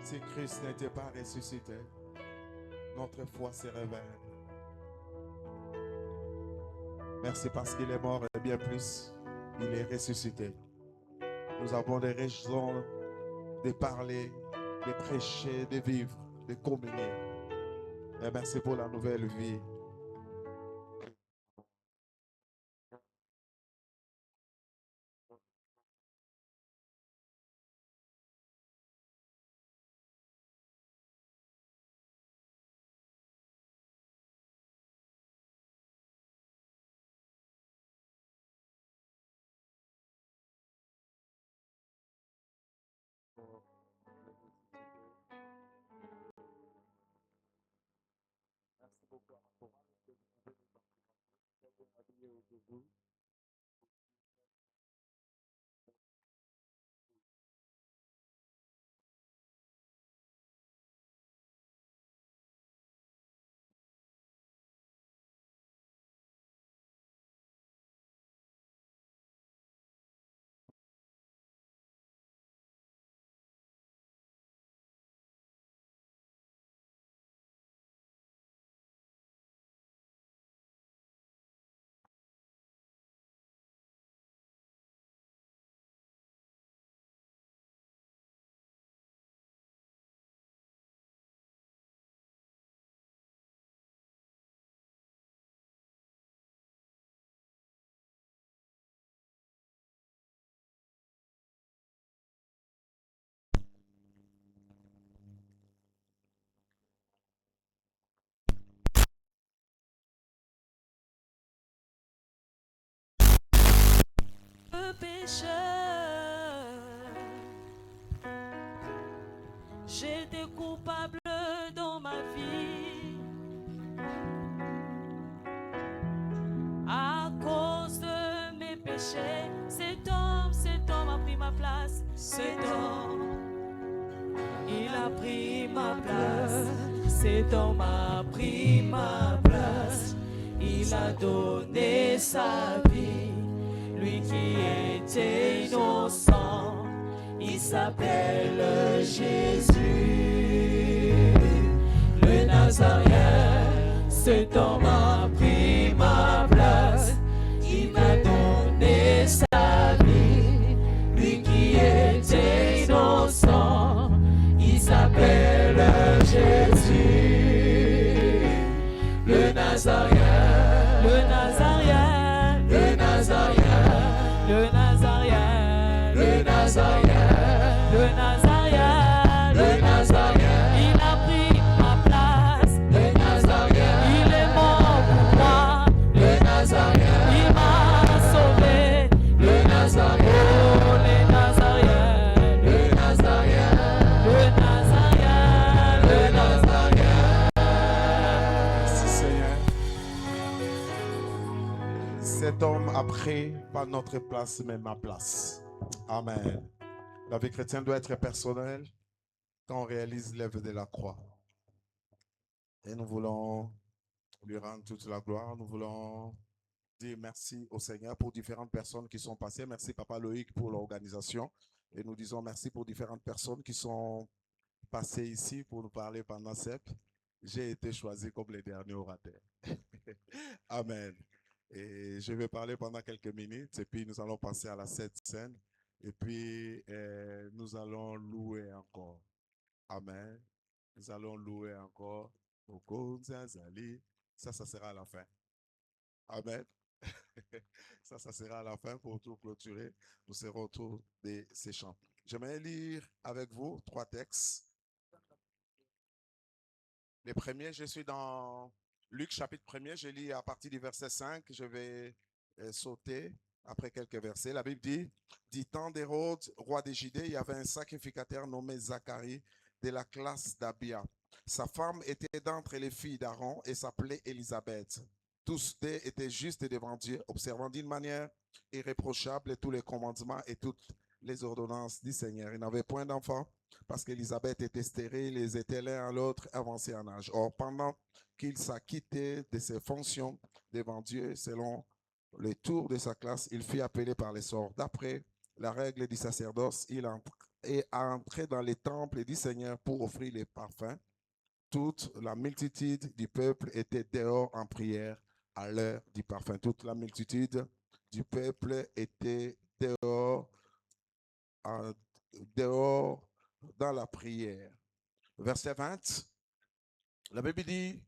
Si Christ n'était pas ressuscité, notre foi se révèle. Merci parce qu'il est mort et bien plus, il est ressuscité. Nous avons des raisons de parler, de prêcher, de vivre, de communier. Et merci pour la nouvelle vie. Merci beaucoup pour Le pécheur, j'étais coupable dans ma vie à cause de mes péchés. Cet homme a pris ma place. Cet homme, il a pris ma place. Cet homme a pris ma place. Il a donné sa vie. Lui qui était innocent, il s'appelle Jésus. Le Nazaréen, cet homme a pris ma place. Il m'a donné sa vie. Lui qui était innocent, il s'appelle Jésus. Le Nazaréen, le Nazaréen, le Nazaréen, le Nazaréen, le Nazaréen, le Nazaréen, le Nazaréen, il a pris ma place. Le Nazaréen, il est mort pour moi. Le Nazaréen, il m'a sauvé. Le Nazaréen, oh les Nazaréens, le Nazaréen, le Nazaréen, le Nazaréen. Merci Seigneur. Cet homme a pris pas notre place, mais ma place. Amen. La vie chrétienne doit être personnelle quand on réalise l'œuvre de la croix. Et nous voulons lui rendre toute la gloire. Nous voulons dire merci au Seigneur pour différentes personnes qui sont passées. Merci Papa Loïc pour l'organisation. Et nous disons merci pour différentes personnes qui sont passées ici pour nous parler pendant CEP. J'ai été choisi comme les derniers orateurs. Amen. Et je vais parler pendant quelques minutes et puis nous allons passer à la Sainte Scène et puis nous allons louer encore. Amen. Nous allons louer encore. Ça sera à la fin. Amen. Ça sera à la fin pour tout clôturer. Nous serons autour de ces chants. J'aimerais lire avec vous 3 textes. Les premiers, je suis dans Luc chapitre 1er, je lis à partir du verset 5, je vais sauter après quelques versets. La Bible dit temps d'Hérode, roi des Judées, il y avait un sacrificateur nommé Zacharie de la classe d'Abia. Sa femme était d'entre les filles d'Aaron et s'appelait Élisabeth. Tous deux étaient justes devant Dieu, observant d'une manière irréprochable tous les commandements et toutes les ordonnances du Seigneur. Il n'avait point d'enfant parce qu'Élisabeth était stérile, ils étaient l'un à l'autre avancés en âge. Or, pendant qu'il s'acquittait de ses fonctions devant Dieu, selon le tour de sa classe, il fut appelé par les sorts. D'après la règle du sacerdoce, il et entraient dans les temples du Seigneur pour offrir les parfums. Toute la multitude du peuple était dehors en prière à l'heure du parfum. Toute la multitude du peuple était dehors, dehors dans la prière. Verset 20, la Bible dit,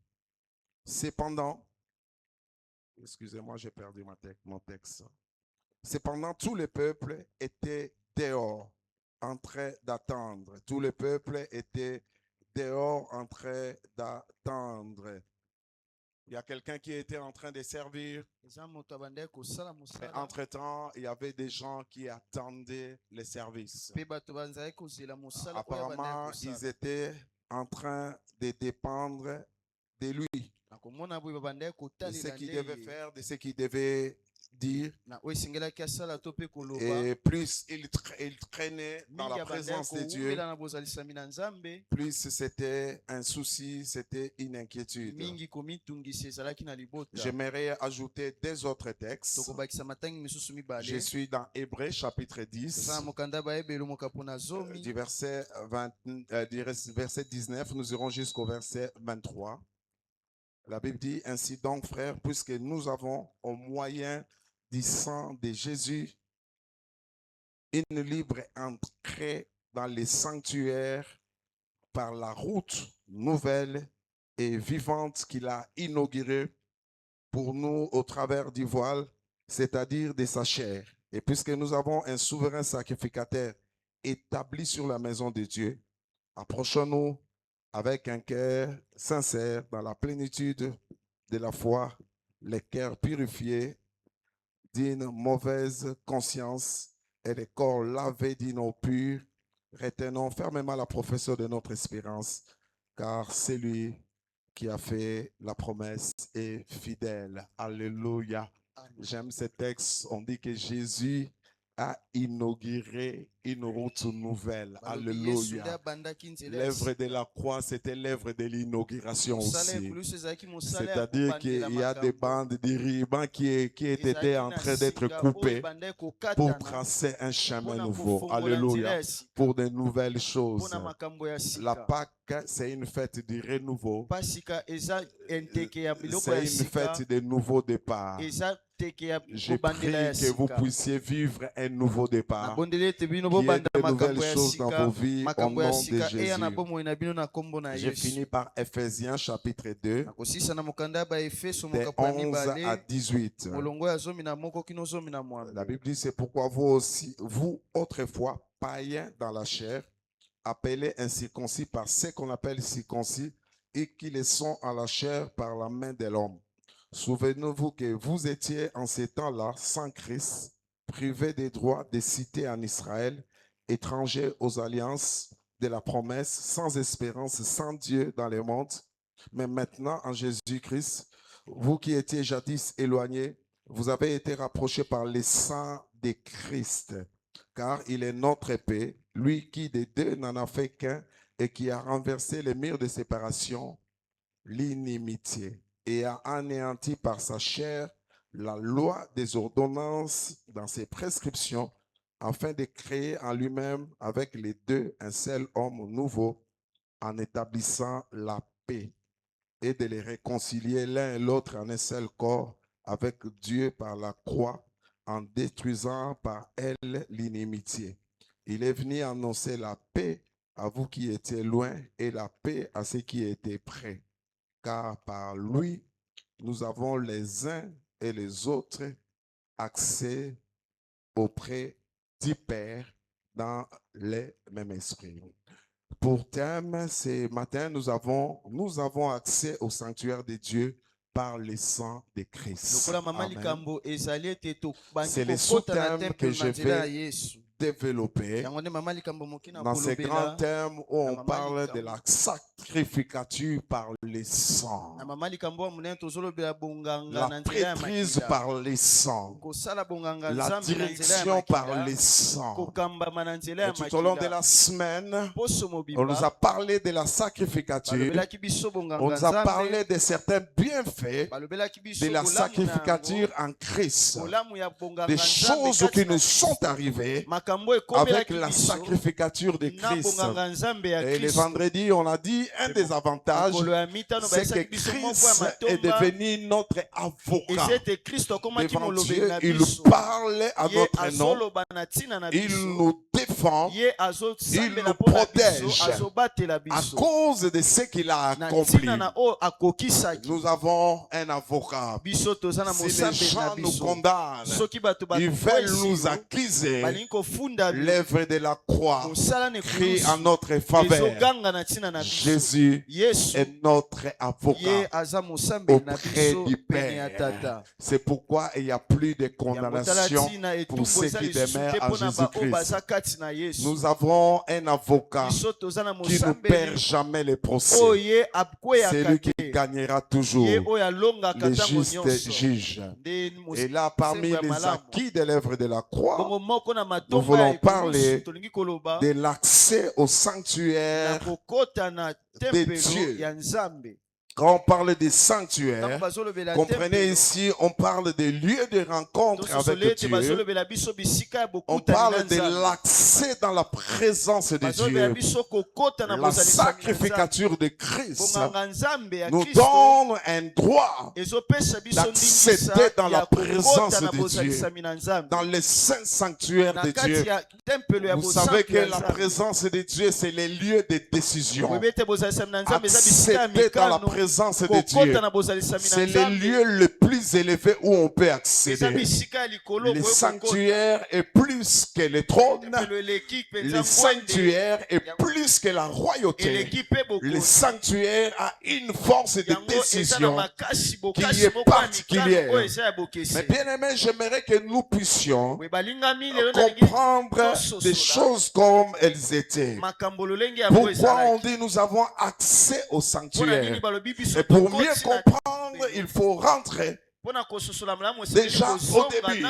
cependant, excusez-moi, j'ai perdu mon texte. Cependant, tout le peuple était dehors, en train d'attendre. Tout le peuple était dehors, en train d'attendre. Il y a quelqu'un qui était en train de servir. Mais entre-temps, il y avait des gens qui attendaient le service. Apparemment, ils étaient en train de dépendre de lui, de ce qu'il devait faire, de ce qu'il devait dire. Et plus il traînait dans la présence de Dieu, plus c'était un souci, c'était une inquiétude. J'aimerais ajouter deux autres textes. Je suis dans Hébreux chapitre 10, du verset 19, nous irons jusqu'au verset 23. La Bible dit, ainsi donc, frères, puisque nous avons au moyen du sang de Jésus une libre entrée dans les sanctuaires par la route nouvelle et vivante qu'il a inaugurée pour nous au travers du voile, c'est-à-dire de sa chair. Et puisque nous avons un souverain sacrificateur établi sur la maison de Dieu, approchons-nous avec un cœur sincère dans la plénitude de la foi, les cœurs purifiés d'une mauvaise conscience et les corps lavés d'une eau pure. Retenons fermement la profession de notre espérance, car c'est lui qui a fait la promesse est fidèle. Alléluia. J'aime ce texte. On dit que Jésus a inauguré une route nouvelle. Alléluia. L'œuvre de la croix, c'était l'œuvre de l'inauguration aussi. C'est-à-dire qu'il y a des bandes, des rubans qui étaient en train d'être coupés pour tracer un chemin nouveau. Alléluia. Pour de nouvelles choses. La Pâque, c'est une fête du renouveau. C'est une fête de nouveau départ. Je prie que vous puissiez vivre un nouveau départ. Qu'il y ait de nouvelles choses dans vos vies au nom de Jésus. J'ai fini par Ephésiens chapitre 2, de 11 à 18. La Bible dit, c'est pourquoi vous aussi, vous autrefois, païens dans la chair, appelés incirconcis par ce qu'on appelle circoncis, et qui le sont à la chair par la main de l'homme. Souvenez-vous que vous étiez en ces temps-là sans Christ, privés des droits de cité en Israël, étrangers aux alliances de la promesse, sans espérance, sans Dieu dans le monde. Mais maintenant, en Jésus-Christ, vous qui étiez jadis éloignés, vous avez été rapprochés par le sang de Christ, car il est notre paix, lui qui des deux n'en a fait qu'un et qui a renversé les murs de séparation, l'inimitié, et a anéanti par sa chair la loi des ordonnances dans ses prescriptions, afin de créer en lui-même avec les deux un seul homme nouveau, en établissant la paix, et de les réconcilier l'un et l'autre en un seul corps avec Dieu par la croix, en détruisant par elle l'inimitié. Il est venu annoncer la paix à vous qui étiez loin et la paix à ceux qui étaient près. Car par lui, nous avons les uns et les autres accès auprès du Père dans le même esprit. Pour thème, ce matin, nous avons accès au sanctuaire de Dieu par le sang de Christ. Amen. C'est le sous-thème que je vais développer dans ces grands thèmes où on parle de la sacrificature par le sang, la prêtrise par le sang, la direction par le sang. Et tout au long de la semaine, on nous a parlé de la sacrificature, on nous a parlé de certains bienfaits de la sacrificature en Christ, des choses qui nous sont arrivées avec la sacrificature de Christ. Et le vendredi, on a dit un des avantages, c'est que Christ est devenu notre avocat devant Dieu. Il nous parle à notre nom, il nous défend, il nous protège à cause de ce qu'il a accompli. Nous avons un avocat. Si les gens nous condamnent, ils veulent nous accuser, l'œuvre de la croix crie en notre faveur. Jésus est notre avocat auprès du Père. C'est pourquoi il n'y a plus de condamnation pour ceux qui demeurent en Jésus-Christ. Nous avons un avocat qui ne perd jamais les procès. C'est lui qui gagnera toujours, le juste juge. Et là, parmi les acquis de l'œuvre de la croix, nous voulons parler de l'accès au sanctuaire de Dieu. Quand on parle des sanctuaires, comprenez ici, on parle des lieux de rencontre avec Dieu. On parle de l'accès dans la présence de Dieu. La sacrificature de Christ nous donne un droit d'accéder dans la présence de Dieu, dans le saint sanctuaire de Dieu. Vous savez que la présence de Dieu, c'est les lieux de décision. Accéder dans la présence de Dieu, c'est le lieu le plus élevé où on peut accéder. Le sanctuaire est plus que le trône. Le sanctuaire est plus que la royauté. Le sanctuaire a une force de décision qui est particulière. Mais bien aimé, j'aimerais que nous puissions comprendre des choses comme elles étaient. Pourquoi on dit nous avons accès au sanctuaire? Et pour mieux comprendre, il faut rentrer déjà au début.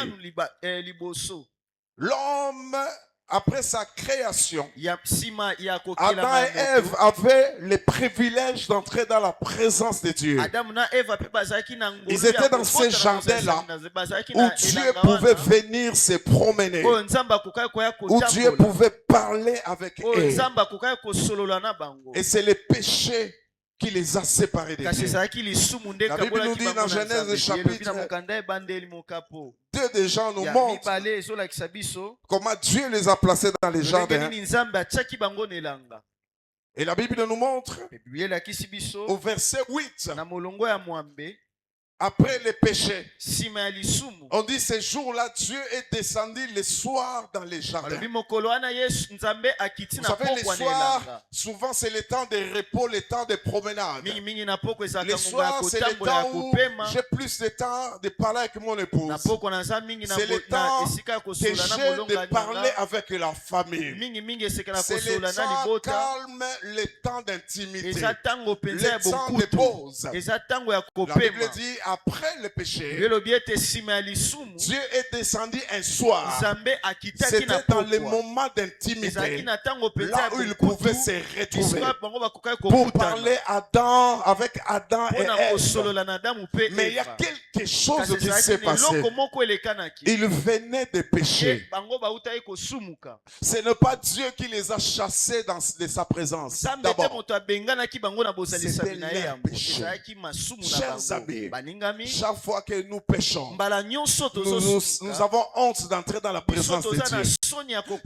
L'homme, après sa création, Adam et Ève avaient le privilège d'entrer dans la présence de Dieu. Ils étaient dans ce jardin-là où Dieu pouvait venir se promener, où Dieu pouvait parler avec eux. Et c'est le péché qui les a séparés de Dieu. La Bible nous dit dans Genèse chapitre 2 des gens nous montrent comment Dieu les a placés dans les jardins. Et la Bible nous montre au verset 8, après le péché, on dit ce jour-là, Dieu est descendu le soir dans les jardins. Vous savez, le soir, souvent c'est le temps de repos, le temps de promenade. Le soir, c'est le temps où j'ai plus de temps de parler avec mon épouse. C'est le temps que j'ai de parler avec la famille. C'est le temps calme, le temps d'intimité, le temps de pause. La Bible dit, après le péché, Dieu est descendu un soir. C'était dans le moment d'intimité, là où il pouvait se retrouver pour parler avec Adam et Ève. Mais il y a quelque chose qui s'est passé. Ils venaient de pécher. Ce n'est pas Dieu qui les a chassés de sa présence. D'abord, c'était leur péché. Chers amis, chaque fois que nous péchons, nous avons honte d'entrer dans la présence de Dieu.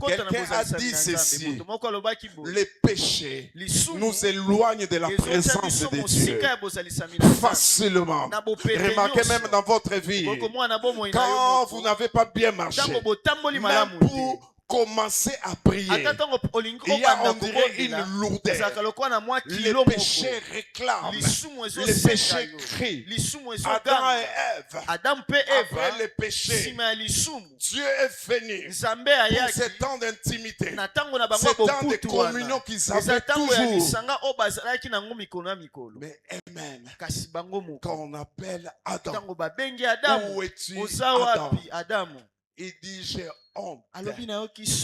Quelqu'un a dit ceci: le péché nous éloigne de la présence de Dieu facilement. Remarquez même dans votre vie, quand vous n'avez pas bien marché, même pour commencer à prier, il y a, on dirait, une lourdeur. Le péché réclame, le péché crie. Adam et Ève, après le péché, Dieu est venu pour ce temps d'intimité, ce temps de communion qu'ils avaient toujours. Mais Amen, quand on appelle Adam, où es-tu, Adam? Il dit, j'ai honte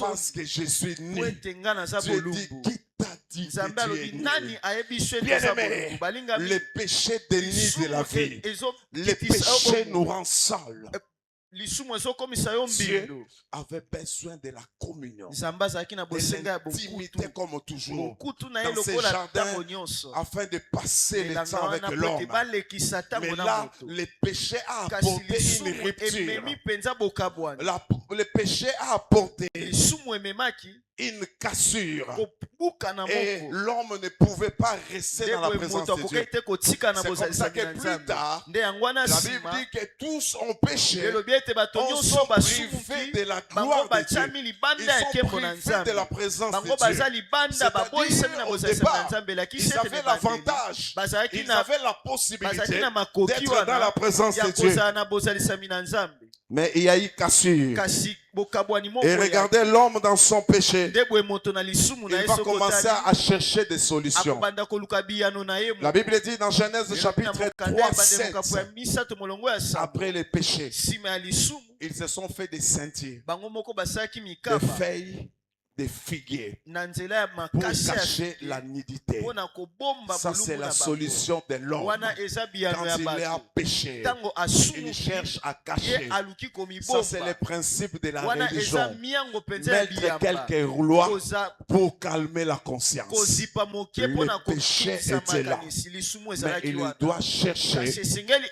parce que je suis né. Dieu dit, qui t'a dit que tu es né? Bien-aimé, le péché dénie de la vie. Le péché nous rend seuls. Dieu avait besoin de la communion, de l'intimité comme toujours, dans ses jardins, afin de passer le temps avec l'homme. Mais là, le péché a apporté une rupture. Le péché a apporté une cassure. Et l'homme ne pouvait pas rester dans la présence de Dieu. C'est comme ça que plus tard, la Bible dit que tous ont péché, on sont privés de la gloire de Dieu. Ils sont privés de la présence de Dieu. C'est-à-dire, au départ, ils avaient l'avantage, ils avaient la possibilité d'être dans la présence de Dieu. Mais il y a eu cassure. Et regardez l'homme dans son péché. Il va commencer à chercher des solutions. La Bible dit dans Genèse chapitre 3, 7, après le péché, ils se sont fait des sentiers, des feuilles, des figuiers pour cacher la nudité. Ça, c'est la solution de l'homme. Quand il est à péché, il cherche à cacher. Ça, c'est le principe de la religion. Mettre quelques lois pour calmer la conscience. Le péché était là. Mais il doit chercher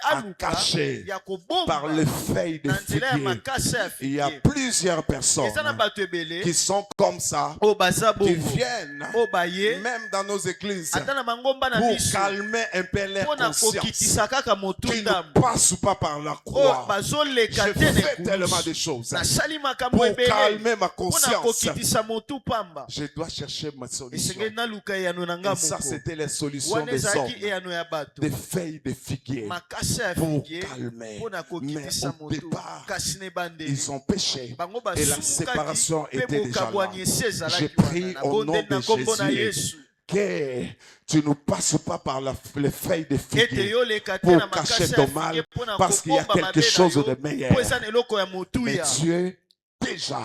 à cacher par les feuilles de figuier. Il y a plusieurs personnes qui sont comme ça, qui viennent même dans nos églises pour calmer un peu leur conscience, qui ne passent pas par la croix. Je fais tellement de choses pour calmer ma conscience. Je dois chercher ma solution. Et ça, c'était les solutions des hommes, des feuilles de figuier pour calmer. Mais au départ, ils ont péché et la séparation était déjà là. Je prie au nom de Jésus que tu ne passes pas par les feuilles de figuier pour cacher ton mal, parce qu'il y a quelque chose de meilleur. Mais Dieu, déjà,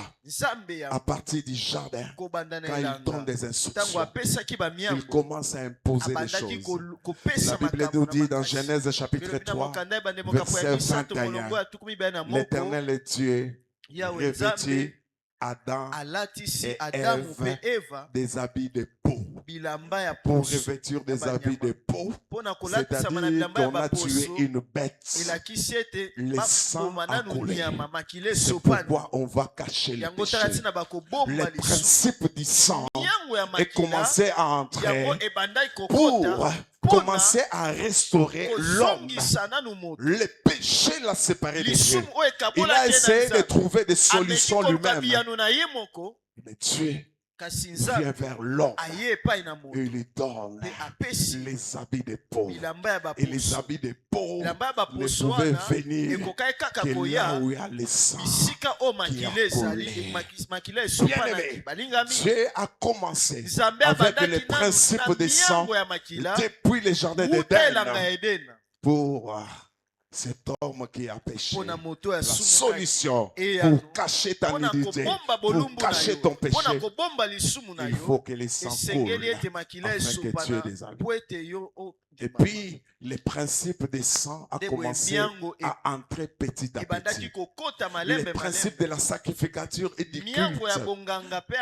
à partir du jardin, quand il donne des instructions, il commence à imposer des choses. La Bible nous dit dans Genèse chapitre 3, verset 21, l'Éternel est Dieu revêtit Adam et Ève des habits de peau, pour revêtir des habits de peau, c'est-à-dire qu'on a tué une bête, le sang a coulé. C'est pourquoi on va cacher le péché. Le principe du sang est commencé à entrer pour commencer à restaurer l'homme. Le péché l'a séparé de Dieu. Il a essayé de trouver des solutions lui-même. Mais Dieu vient vers l'homme et il lui donne les habits de peau. Et les habits de peau ne pouvaient venir que là où il y a le sang qui a coulé. Bien-aimé, Dieu a commencé avec le principe des sang depuis le jardin d'Éden pour cet homme qui a péché. La solution pour cacher ta nudité, pour cacher ton péché, il faut que le sang coule afin que Dieu les habite. Et puis, le principe des sang a commencé à entrer petit à petit. Le principe de la sacrificature et du culte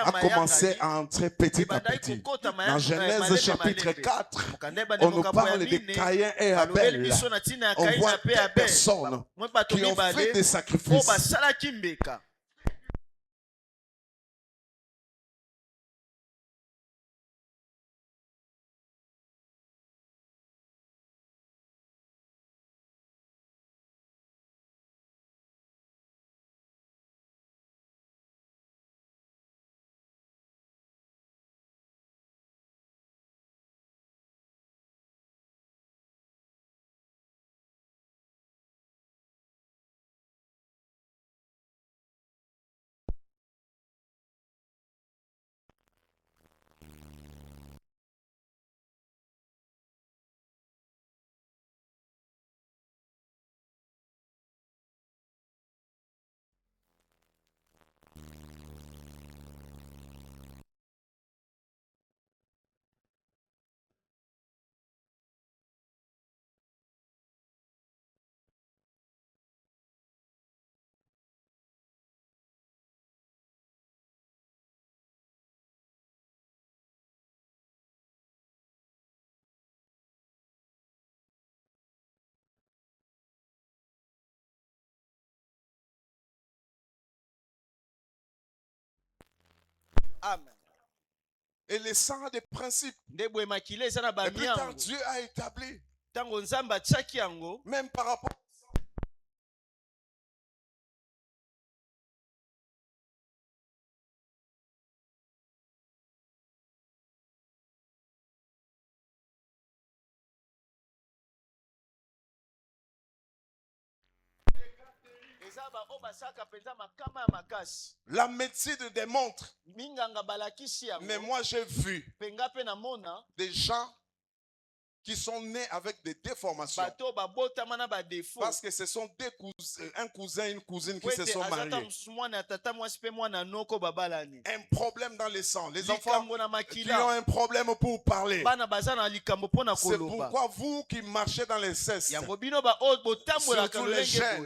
a commencé à entrer petit à petit. Dans Genèse chapitre 4, on nous parle de Caïn et Abel. On voit des personnes qui ont fait des sacrifices. Amen. Et les sangs a des principes. Ndebo emakile eza na Et plus tard, bamiango. Dieu a établi, Tango nzambe atiaki yango. même par rapport la médecine démontre. Mais moi j'ai vu des gens qui sont nés avec des déformations. Parce que ce sont un cousin et une cousine qui se sont mariés. Un problème dans les sangs. Les enfants qui ont un problème pour parler. C'est pourquoi vous qui marchez dans les cestes, surtout les jeunes,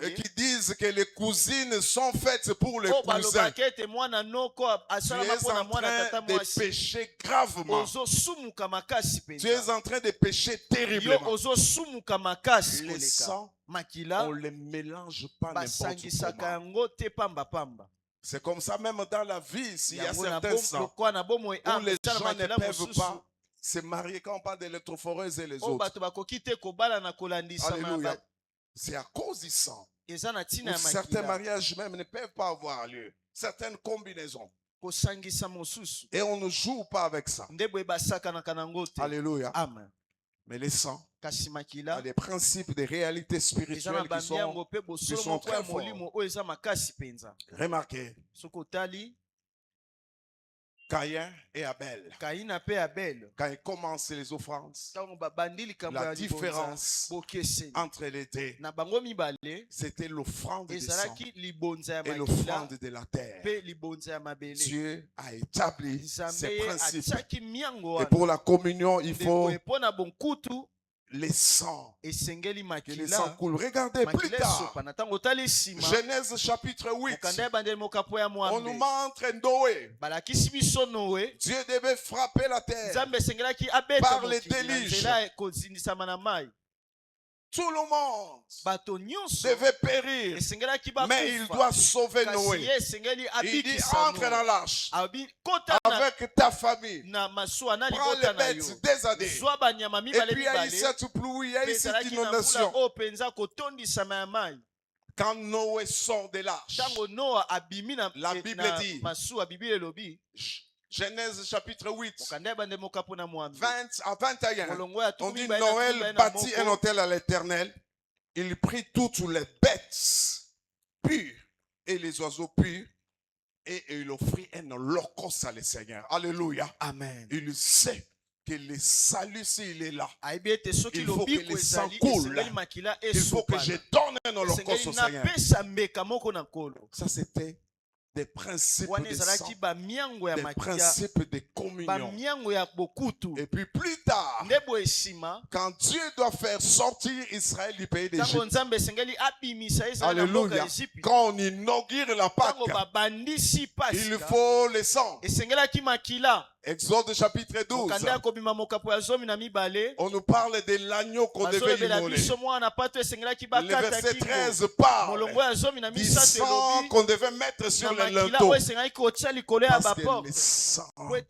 et qui disent que les cousines sont faites pour les cousins, tu es en train de pécher gravement. Tu es en train de pécher terriblement. Les sangs, on ne les mélange pas n'importe comment. C'est comme ça même dans la vie. S'il y a certains sangs où les gens ne peuvent pas se marier, quand on parle d'électrophoreuse et les autres. Alléluia. C'est à cause du sang. Certains mariages même ne peuvent pas avoir lieu. Certaines combinaisons. Et on ne joue pas avec ça. Alléluia. Amen. Mais les sangs, il y a des principes, des réalités spirituelles qui sont très forts. Remarquez, Caïn et Abel, quand ils commencent les offrandes, la différence entre les deux, c'était l'offrande des sang et l'offrande de la terre. Dieu a établi ces principes. Et pour la communion, il faut les sangs. Que les sangs coulent. Regardez plus tard. Genèse chapitre 8. On nous montre Noé. Dieu devait frapper la terre par les déluges. Tout le monde devait périr, mais il doit sauver Noé. Il dit, entre dans l'arche avec ta famille, prends les bêtes des années, et puis il y a eu cette pluie, il y a eu cette inondation. Quand Noé sort de l'arche, la Bible dit, Genèse chapitre 8, 20 à 21, on dit Noël bâtit un autel à l'Éternel. Il prit toutes les bêtes pures et les oiseaux purs et il offrit un holocauste à le Seigneur. Alléluia. Amen. Il sait que le salut, s'il est là, il faut que le sang coule. Il faut que je donne un holocauste au Seigneur. Ça, c'était des principes de sang, des principes de communion. Et puis plus tard, quand Dieu doit faire sortir Israël du pays d'Égypte, alléluia, quand on inaugure la Pâque, il faut le sang. Exode chapitre 12. On nous parle de l'agneau qu'on devait immoler. Le verset 13 parle du sang qu'on devait mettre sur le linteau. Parce que le sang peut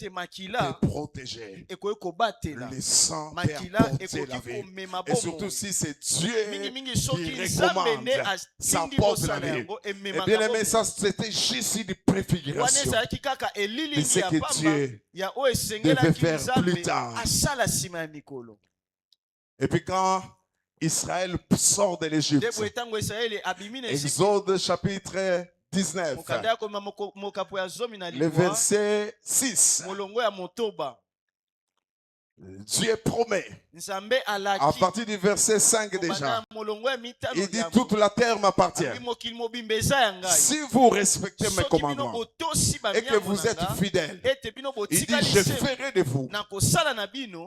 protéger. Le sang peut apporter la vie. Et surtout si c'est Dieu qui recommande, ça apporte la vie. Et bien aimé, ça c'était juste une préfiguration de ce que Dieu devait faire plus tard. Et puis quand Israël sort de l'Égypte, Exode chapitre 19, le verset 6, Dieu promet, à partir du verset 5 déjà, il dit toute la terre m'appartient. Si vous respectez mes commandements et que vous êtes fidèles, il dit je ferai de vous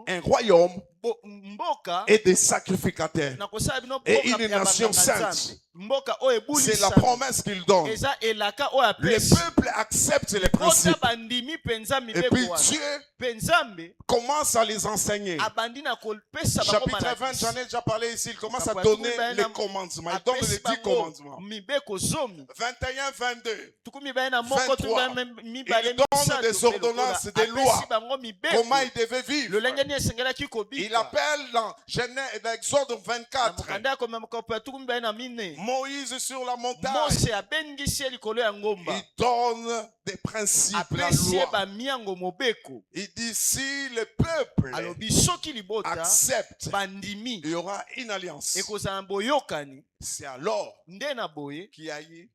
un royaume mboka et des sacrificateurs nakosala bino et mboka une ya nation banganga sainte. Nzambe. Mboka oyo C'est la ebulisa promesse qu'il donne. eza elaka oyo Le apesi peuple accepte les bota principes. bandimi penza Et mibeko puis wana Dieu mpe Nzambe commence à les enseigner. abandi na kopesa bango Chapitre 20, malakisi j'en ai déjà parlé ici. Il commence à Kapo ya donner tukumi les bana- commandements. Il donne les apesi 10 bango commandements. mibeko zomi 21, 22. tukumi mibale na moko 23. tukumi mibale Il donne misato des mpe ordonnances, lokola. des lois. Apesi bango mibeko Comment il devait vivre. lolenge nini esengelaki Il kobika appelle dans Genèse, dans Exode na 24, mokanda ya komema makambo ya tukumi mibale na mine Moïse sur la montagne. mose abengisi ye likolo ya ngomba Il donne des principes, la apesi ye loi. bamiango mobeko Il dit si le peuple alobi soki libota accepte, bandimi il y aura une alliance. ekozala na boyokani C'est alors nde na boye qu'il y a eu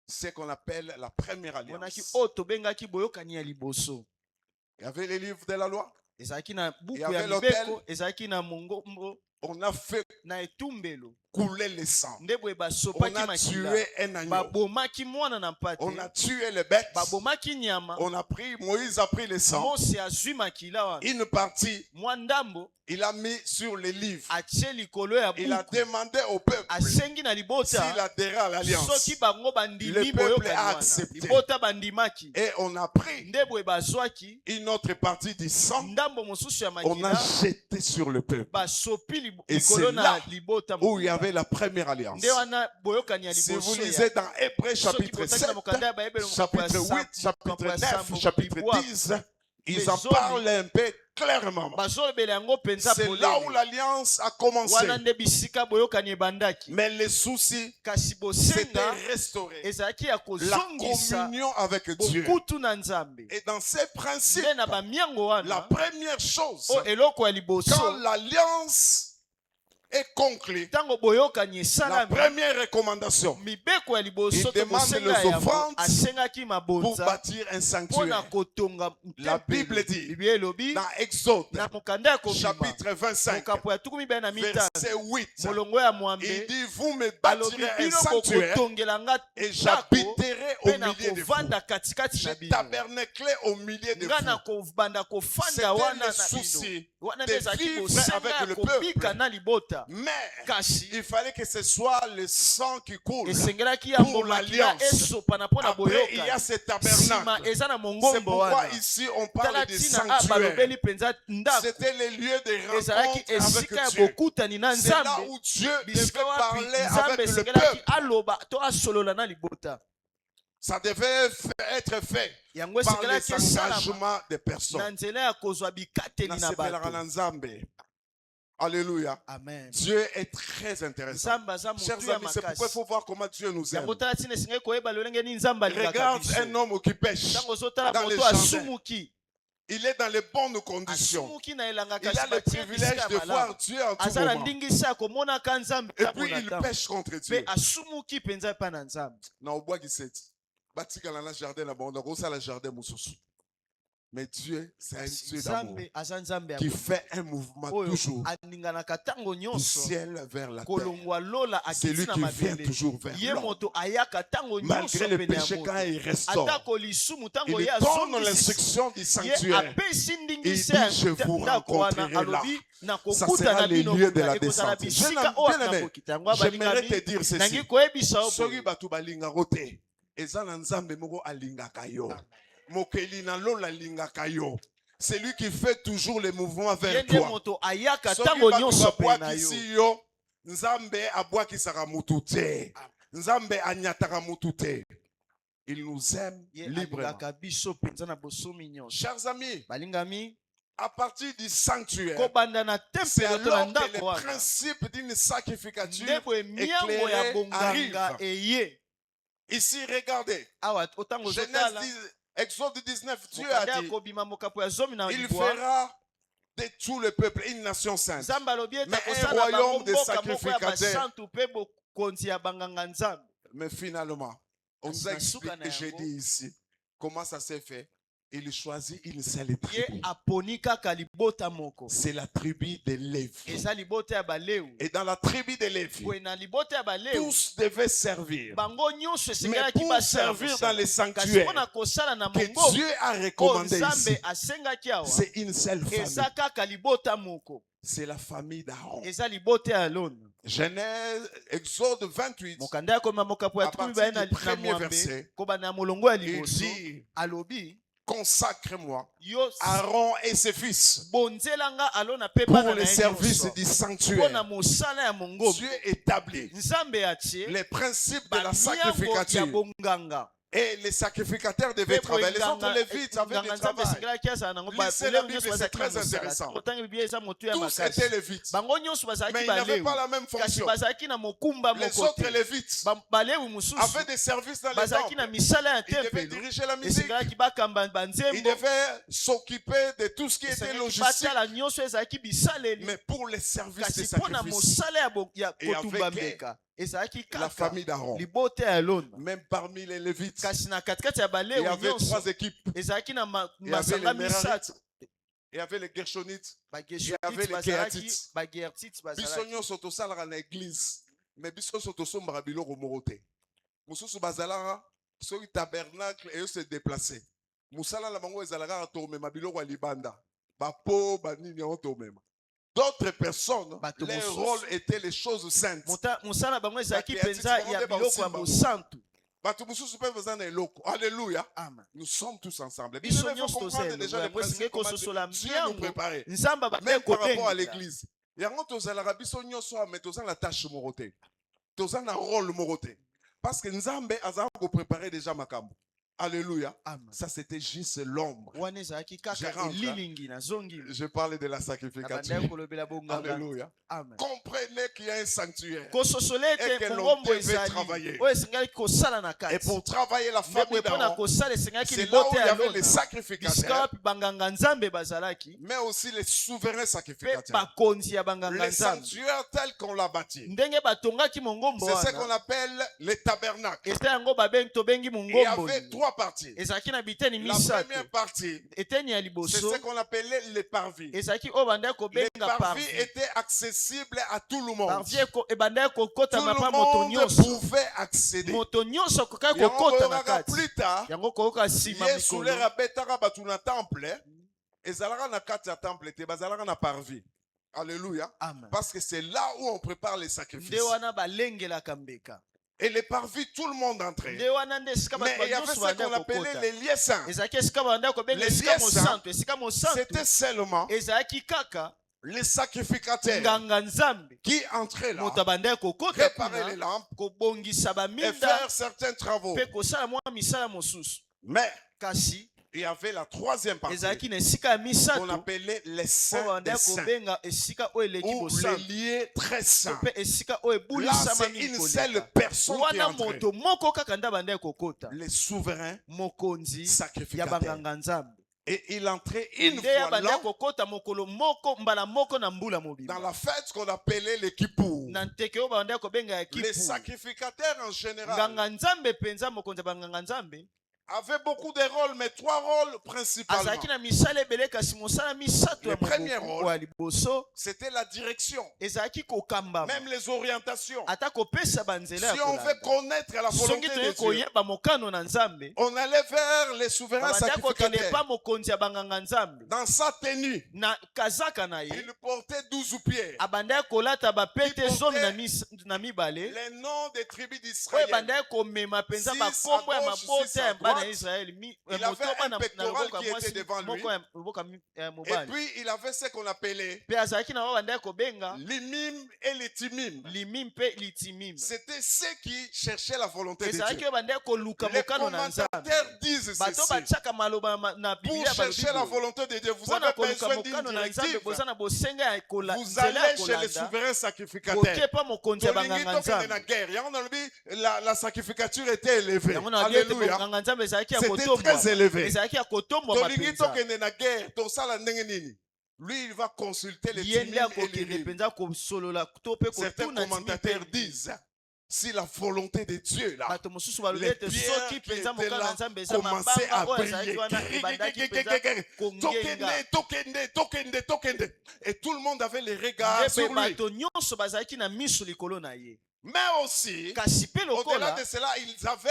ce qu'on appelle la première monaki alliance. oyo tobengaki boyokani ya liboso Il y avait les livres de la loi. ezalaki na Il buku y ya avait mibeko l'autel. ezalaki na mongombo On a fait na etumbelo couler le sang. nde boye On basopaki a makila tué un agneau. babomaki mwana na mpate On a tué les bêtes. babomaki nyama On a pris, Moïse a pris le sang. mose azwi makila wana Une partie, mwa ndambo il a mis sur les livres. atie likolo ya Il a buku demandé au peuple asengi na s'il libota adhérait à l'alliance. soki bango Le bandimi peuple boyokani a wana accepté. libota bandimaki Et on a pris nde boye bazwaki une autre partie du sang. ndambo mosusu ya On a makila jeté sur le peuple. basopi Et likolo c'est na là libota où il y mobimba. avait la première alliance. nde wana boyokani ya Si vous liboso lisez ya dans Hébreux soki chapitre botaki 7, na mokanda ya bayebele makambo ya chapitre 8, chapitre 9, chapitre 10, ils en Zomi. parlent un peu clairement. bazolobela yango mpenza C'est là où polele l'alliance a commencé. wana nde bisika boyokani ebandaki Mais les soucis, kasi c'était bosenga restauré. ezalaki ya La kozongisa communion avec Dieu. bokutu na nzambe Et dans ces principes, nde na bamiango la wana première chose, o eloko ya quand liboso l'alliance est conclue, ntango boyokani la esalami première recommandation mibeko ya liboso Il to demande bosenga les ya offrandes asengaki pour mabonza bâtir un mpo na sanctuaire. kotonga La Bible dit, biblia elobi dans Exode, na mokanda ya kobima chapitre 25, mokapo ya 25 na mitano verset 8, molongo ya il mwambe dit, vous me alobi bâtirez un bino sanctuaire bokotongela nga et ndako j'habiterai au mpe na milieu de vous. kovanda katikati na Je bino tabernacle au milieu de nga na vous. kobanda kofanda C'était wana le na bino souci wana de nde ezalaki vivre bosenga avec ya le kobika peuple. na libota Mais kasi il fallait que ce soit le sang qui coule. esengelaki ya pour mbomakila l'alliance. esopana mpo na Après, il y a boyokani ce nsima tabernacle. eza na C'est mongombo pourquoi wana ici on tala parle de ntina sanctuaire. balobeli mpenza ndako C'était le lieu de ezalaki rencontre avec esika ya Dieu. bokutani na C'est là nzambe où Dieu devait bisika wapi parler nzambe avec le esengelaki peuple. aloba to asolola na libota Ça devait être fait yango par les esengelaki esalama engagements des na personnes. nzela ya kozwa bikateli na Nasepelaka bato na Nzambe. Alléluia. amen Dieu est très intéressant. nzambe aza motu Chers ya amis, c'est pourquoi il makasi faut voir comment Dieu nous aime. yango tala ntina esengeli koyeba lolenge nini nzambe alingaka Regarde biso un homme qui pêche. ntango ozotala dans les moto jardins. asumuki Il est dans les bonnes conditions. asumuki na elanga Il a kasi le batie privilège bisika de ya voir malamu Dieu en tout aza na moment. ndingisi ya komonaka nzambe Et ntango puis na il ntango pêche contre mpe Dieu. asumuki mpenza epai na nzambe Na obwagiseti. Batikala na jardin na bango kosala jardin mosusu. Mais Dieu, c'est un Dieu d'amour nzambe aza nzambe ya qui fait un mouvement oyo toujours aninganaka ntango du nyonso ciel vers la terre. kolongwa lola C'est lui akiti na qui vient mabele toujours vers ye l'homme. moto ayaka ntango nyonso Malgré le pene ya péché, quand moto il restaure, atako lisumu ntango il ye donne azongisi l'instruction du ye sanctuaire. apesi Il ndingisi dit, ya je vous ndako wana rencontrerai là. alobi Ça nakokutana sera les bino lieux de la ekozala descente. bisika oyo Bien-aimé, nakokita yango j'aimerais te balingami dire ceci. nangi koyebisa yo Soki boye. bato balingako te, eza na nzambe moko alingaka yo. Mokeli na lola alingaka yo. C'est lui qui fait toujours les mouvements ye vers nde toi. moto ayaka Soki ntango bato nyonso pene na yo babwakisi yo, nzambe abwakisaka mutu te. Nzambe anyataka mutu te. Il nous aime ye librement. alingaka biso mpenza na bosomi nyonso Chers amis, balingami à partir du sanctuaire, kobanda na c'est tempelo to na alors que ndako les wana principes d'une sacrificature nde boye miango ya éclairée bonganga arrive. eye Ici, regardez. awa otango Genèse ozotala 10, Exode 19, Dieu mokanda a ya dit, kobima mokapo ya zomi na il libwa fera de tout le peuple une nation sainte. nzambe alobi ete Mais un akosala bango royaume de mboka moko ya sacrificateurs. basantu mpe bokonzi ya banganga nzambe Mais finalement, on nous a Nasuka na expliqué, j'ai yango. dit ici, comment ça s'est fait. Il choisit une seule ye tribu. aponi kaka libota moko C'est la tribu de Lévi. eza libota ya baleu Et dans la tribu de Lévi, boye na libota ya baleu tous devaient servir. bango nyonso Mais esengelaki pour basala servir mosala. dans les kasi sanctuaires mpona kosala na que mongo Dieu a oyo recommandé nzambe ici, asengaki awa c'est une seule famille. eza kaka libota moko c'est la famille d'Aaron. eza libota ya Alon. Genèse, Exode 28, Mokanda ya koma mokapo ya à partir 12 na du premier mwambe verset, koba na molongo ya il liboso dit, alobi consacre-moi yo Aaron et ses fils bonzelanga Alon pe pour bana le na service du pona sanctuaire. mosala ya mongombe Dieu établit nzambe atie les principes de la bamiango ya sacrificature. bonganga. Et les sacrificateurs devaient travailler. Les autres Lévites avaient du travail. Lisez la Bible, c'est très intéressant. Tous étaient Lévites. Mais ils n'avaient pas la même fonction. Les autres Lévites avaient des services dans les temples. Ils devaient diriger la musique. Ils devaient s'occuper de tout ce qui était logistique. Mais pour les services des sacrifices, et avec la famille d'Aaron, même parmi les Lévites, il y avait 3 équipes. Il y avait les Mérarites, il y avait les Gershonites, il y avait les Kéatites. Biso nyonso tosalaka na église, mais biso nyonso tosombaka biloko moko te. Mosusu bazalaka soki tabernacle et se déplacer. Musala na bango ezalaka tomema biloko ya libanda. Bapo banini on tomema. D'autres personnes, leur rôle était les choses saintes. Alléluia. Nous sommes tous ensemble. Il faut comprendre déjà les principes comment Dieu nous préparait. Même par rapport à l'église. Il y a la tâche moroté. Un rôle moroté. Parce que Nzambe a préparé déjà ma cambo. Alléluia. Ça c'était juste l'ombre. Je parlais de la sacrificature. Alléluia. Comprenez qu'il y a un sanctuaire et que l'on devait travailler. Et pour travailler la famille d'Aaron, c'est là où il y avait les sacrificateurs, mais aussi les souverains sacrificateurs. Les sanctuaires tels qu'on l'a bâti, c'est ce qu'on appelle les tabernacles. Il y avait 3 parties. La première partie, c'est ce qu'on appelait les parvis. Les parvis étaient accessibles à tout le monde. Tout le monde pouvait accéder. Plus tard, alléluia. Parce que c'est là où on prépare les sacrifices. Et les parvis, tout le monde entrait. Mais il y avait ce qu'on appelait les lieux saints. Les lieux saints, c'était seulement les sacrificateurs qui entraient là, réparer les lampes et faire certains travaux. Mais il y avait la 3e partie qu'on appelait les saints des saints, ou les lieux très saints. Là, c'est une seule personne qui entrait. Les souverains sacrificateurs. Et il entrait une fois l'an dans la fête qu'on appelait les Kippour. Les sacrificateurs en général avaient beaucoup de rôles, mais 3 rôles principalement. Le premier rôle, c'était la direction, même les orientations. Si on veut connaître la volonté de Dieu, on allait vers les souverains sacrificateurs. Dans sa tenue, il portait 12 pierres. Les noms des tribus d'Israël. 6 à gauche, 6 à droite. Il avait un pectoral qui était devant lui. Et puis il avait ce qu'on appelait l'imim et les timim. C'était ceux qui cherchaient la volonté de Dieu. Les commentateurs disent ceci: pour chercher la volonté de Dieu, vous avez besoin d'une directive. Vous allez chez les souverains sacrificateurs. La sacrificature était élevée. Alléluia. C'était très élevé. Lui, il va consulter les timim et les rim. Certains commentateurs disent, si la volonté de Dieu là, les pierres qui étaient là commençaient à briller. Et tout le monde avait les regards sur lui. Mais aussi, kasi mpe au-delà lokola de cela, ils avaient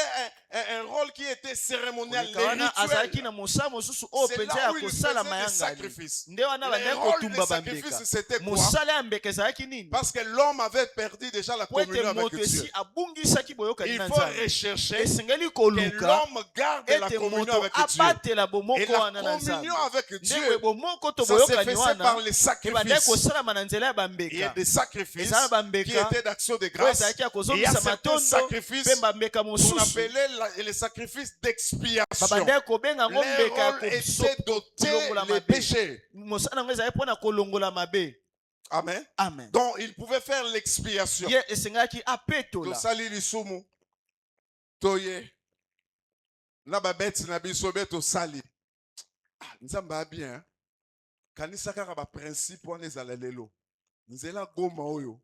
un rôle qui était cérémonial, koleka wana azalaki rituel. na mosala mosusu oyo C'est mpenza là ya où ils kosala faisaient des mayanga sacrifices. nde wana Le bandaki rôle kotumba des sacrifices, bambeka c'était quoi? mosala ya mbeka ezalaki nini Parce que l'homme avait perdu déjà la po ete communion avec moto Dieu. esi abungisaki boyokani Il na faut nzambe rechercher esengeli que koluka l'homme garde la ete communion moto avec Dieu. abatela Et bomoko la wana na nzambe communion avec ndenge Dieu, bomoko to ça se boyokani faisait par wana les ebandaki sacrifices. kosalama na nzela ya Il y a bambeka des sacrifices ezala qui bambeka étaient d'action de oyo grâce. ezalaki ya Et il y a kozongisa certains matondo sacrifices mpe bambeka qu'on mosusu appelait les sacrifices d'expiation. babandaki kobenga yango Les mbeka ya rôles étaient d'ôter kolongola les mabe péchés. mosala yango ezalaki mpona kolongola mabe Amen. amen Donc, il pouvait faire l'expiation. ye esengaki apetola Tosali lisumu. Toye. Na babeti na biso be tosali. Nzambe a bien. Kanisa kaka ba principe wana ezala lelo. Nzela goma oyo.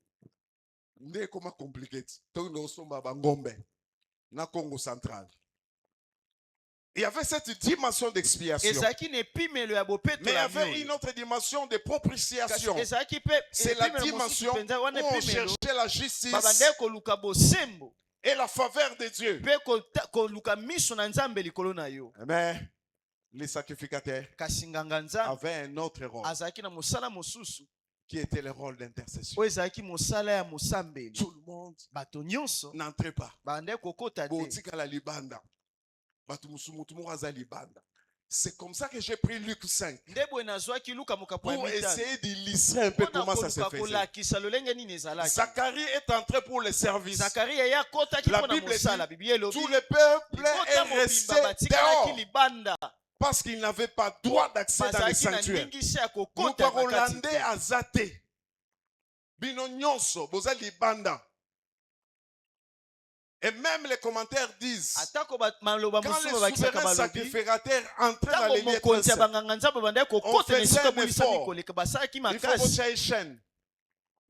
Nde koma complicated. To no somba ba ngombe. Na Congo central. Il y avait cette dimension d'expiation. ezalaki na epimelo ya Mais il y bopetola avait une autre dimension de propitiation. ezalaki mpe C'est la epimelo mosusu dimension mpenza wana où on epimelo cherchait la justice babandaki koluka bosembo et la faveur de Dieu. mpe koluka miso na nzambe likolo na yo Mais les sacrificateurs kasi nganga nzambe avaient un autre rôle azalaki na mosala mosusu qui était le rôle d'intercession. oyo ezalaki mosala ya mosambeli Tout le monde bato nyonso n'entrait pas. babandaki kokota te Botika la libanda. Batu musumutu moko aza libanda. C'est comme ça que j'ai pris Luc 5 nde boye nazwaki luka mokapo ya pour mitano essayer d'illustrer un peu mpona comment ça se koluka faisait. kolakisa lolenge nini ezalaki Zacharie est entré pour le service. zakari yeye akotaki La mpona Bible mosala dit, bibi elobi Tout le peuple libota est mobimba resté batikalaki dehors libanda parce qu'il n'avait pas droit d'accès dans le bazalaki na sanctuaire. ndingisi ya Nous kokota na kati Hollandais te. azate. Bino nyonso boza libanda. Et même les commentaires disent atako maloba quand mosusu les babakisaka souverains balobi sacrificateurs entraient dans ntango les lieux mokonzi ya saints, banganga nzambe bandaki kokota na faisait esika un bolisami effort. koleka basalaki il faut makasi botia échelle.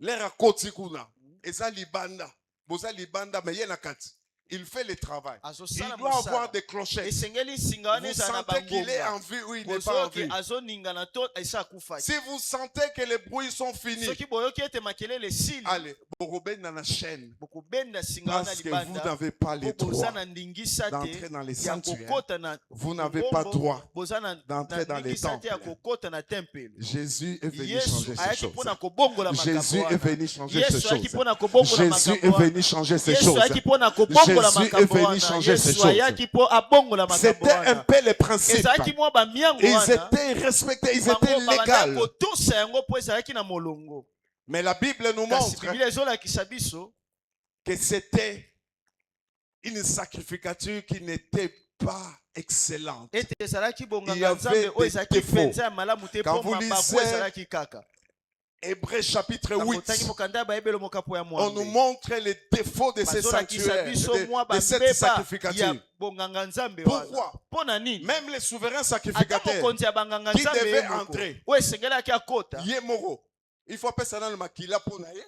L'air à koti kuna. Eza libanda. Boza libanda mais ye na kati. Il fait le travail. Il azosala doit avoir mosala des clochettes. esengeli singa wana Vous ezala na sentez qu'il est en bangonga vie ou il n'est pas en bozoyoki vie. azoningana to esi akufaki Si vous sentez que les bruits sont finis, soki boyoki ete makelele esili allez, borobena na chaîne. bokobenda singa wana Parce que vous libanda n'avez pas les po boza droits na ndingisa d'entrer te dans les ya sanctuaires. kokota na Vous n'avez pas Ngombo, droit boza na d'entrer dans les ndingisa te ya temples. kokota na tempelo Jésus est venu yesu changer ces ayaki mpona choses. kobongola Jésus makambo est wana venu changer ces yesu ayaki choses. mpona kobongola Jésus est makambo wana venu changer ces yesu choses. ayaki mpona kobongola Jésus est makambo venu wana changer ces yesu choses. ayaki mpo abongola makambo C'était un wana peu les principes. ezalaki mwa bamiango Ils wana étaient respectés, ils bango étaient babandaki légaux. kotosa yango mpo ezalaki na molongo Mais la Bible nous kasi montre biblia ezolakisa biso que c'était une sacrificature qui n'était pas excellente. ete ezalaki Il y bonganga avait nzambe oyo des ezalaki défauts. mpenza ya malamu te Quand mpo vous mabaku lisez ezalaki kaka Hébreux chapitre 8, nakotangi mokanda ya bayebelo mokapo ya on nous mwambe montre les défauts de ces bazolakisa sanctuaires, biso mwa de cette bambeba sacrificature. ya bonganga nzambe wana Pourquoi? mpo na nini Même les souverains ata sacrificateurs, mokonzi ya banganga qui nzambe devait ye moko entrer. oyo esengelaki akota Ye moro. Il faut appeler ça dans le makila pour naye,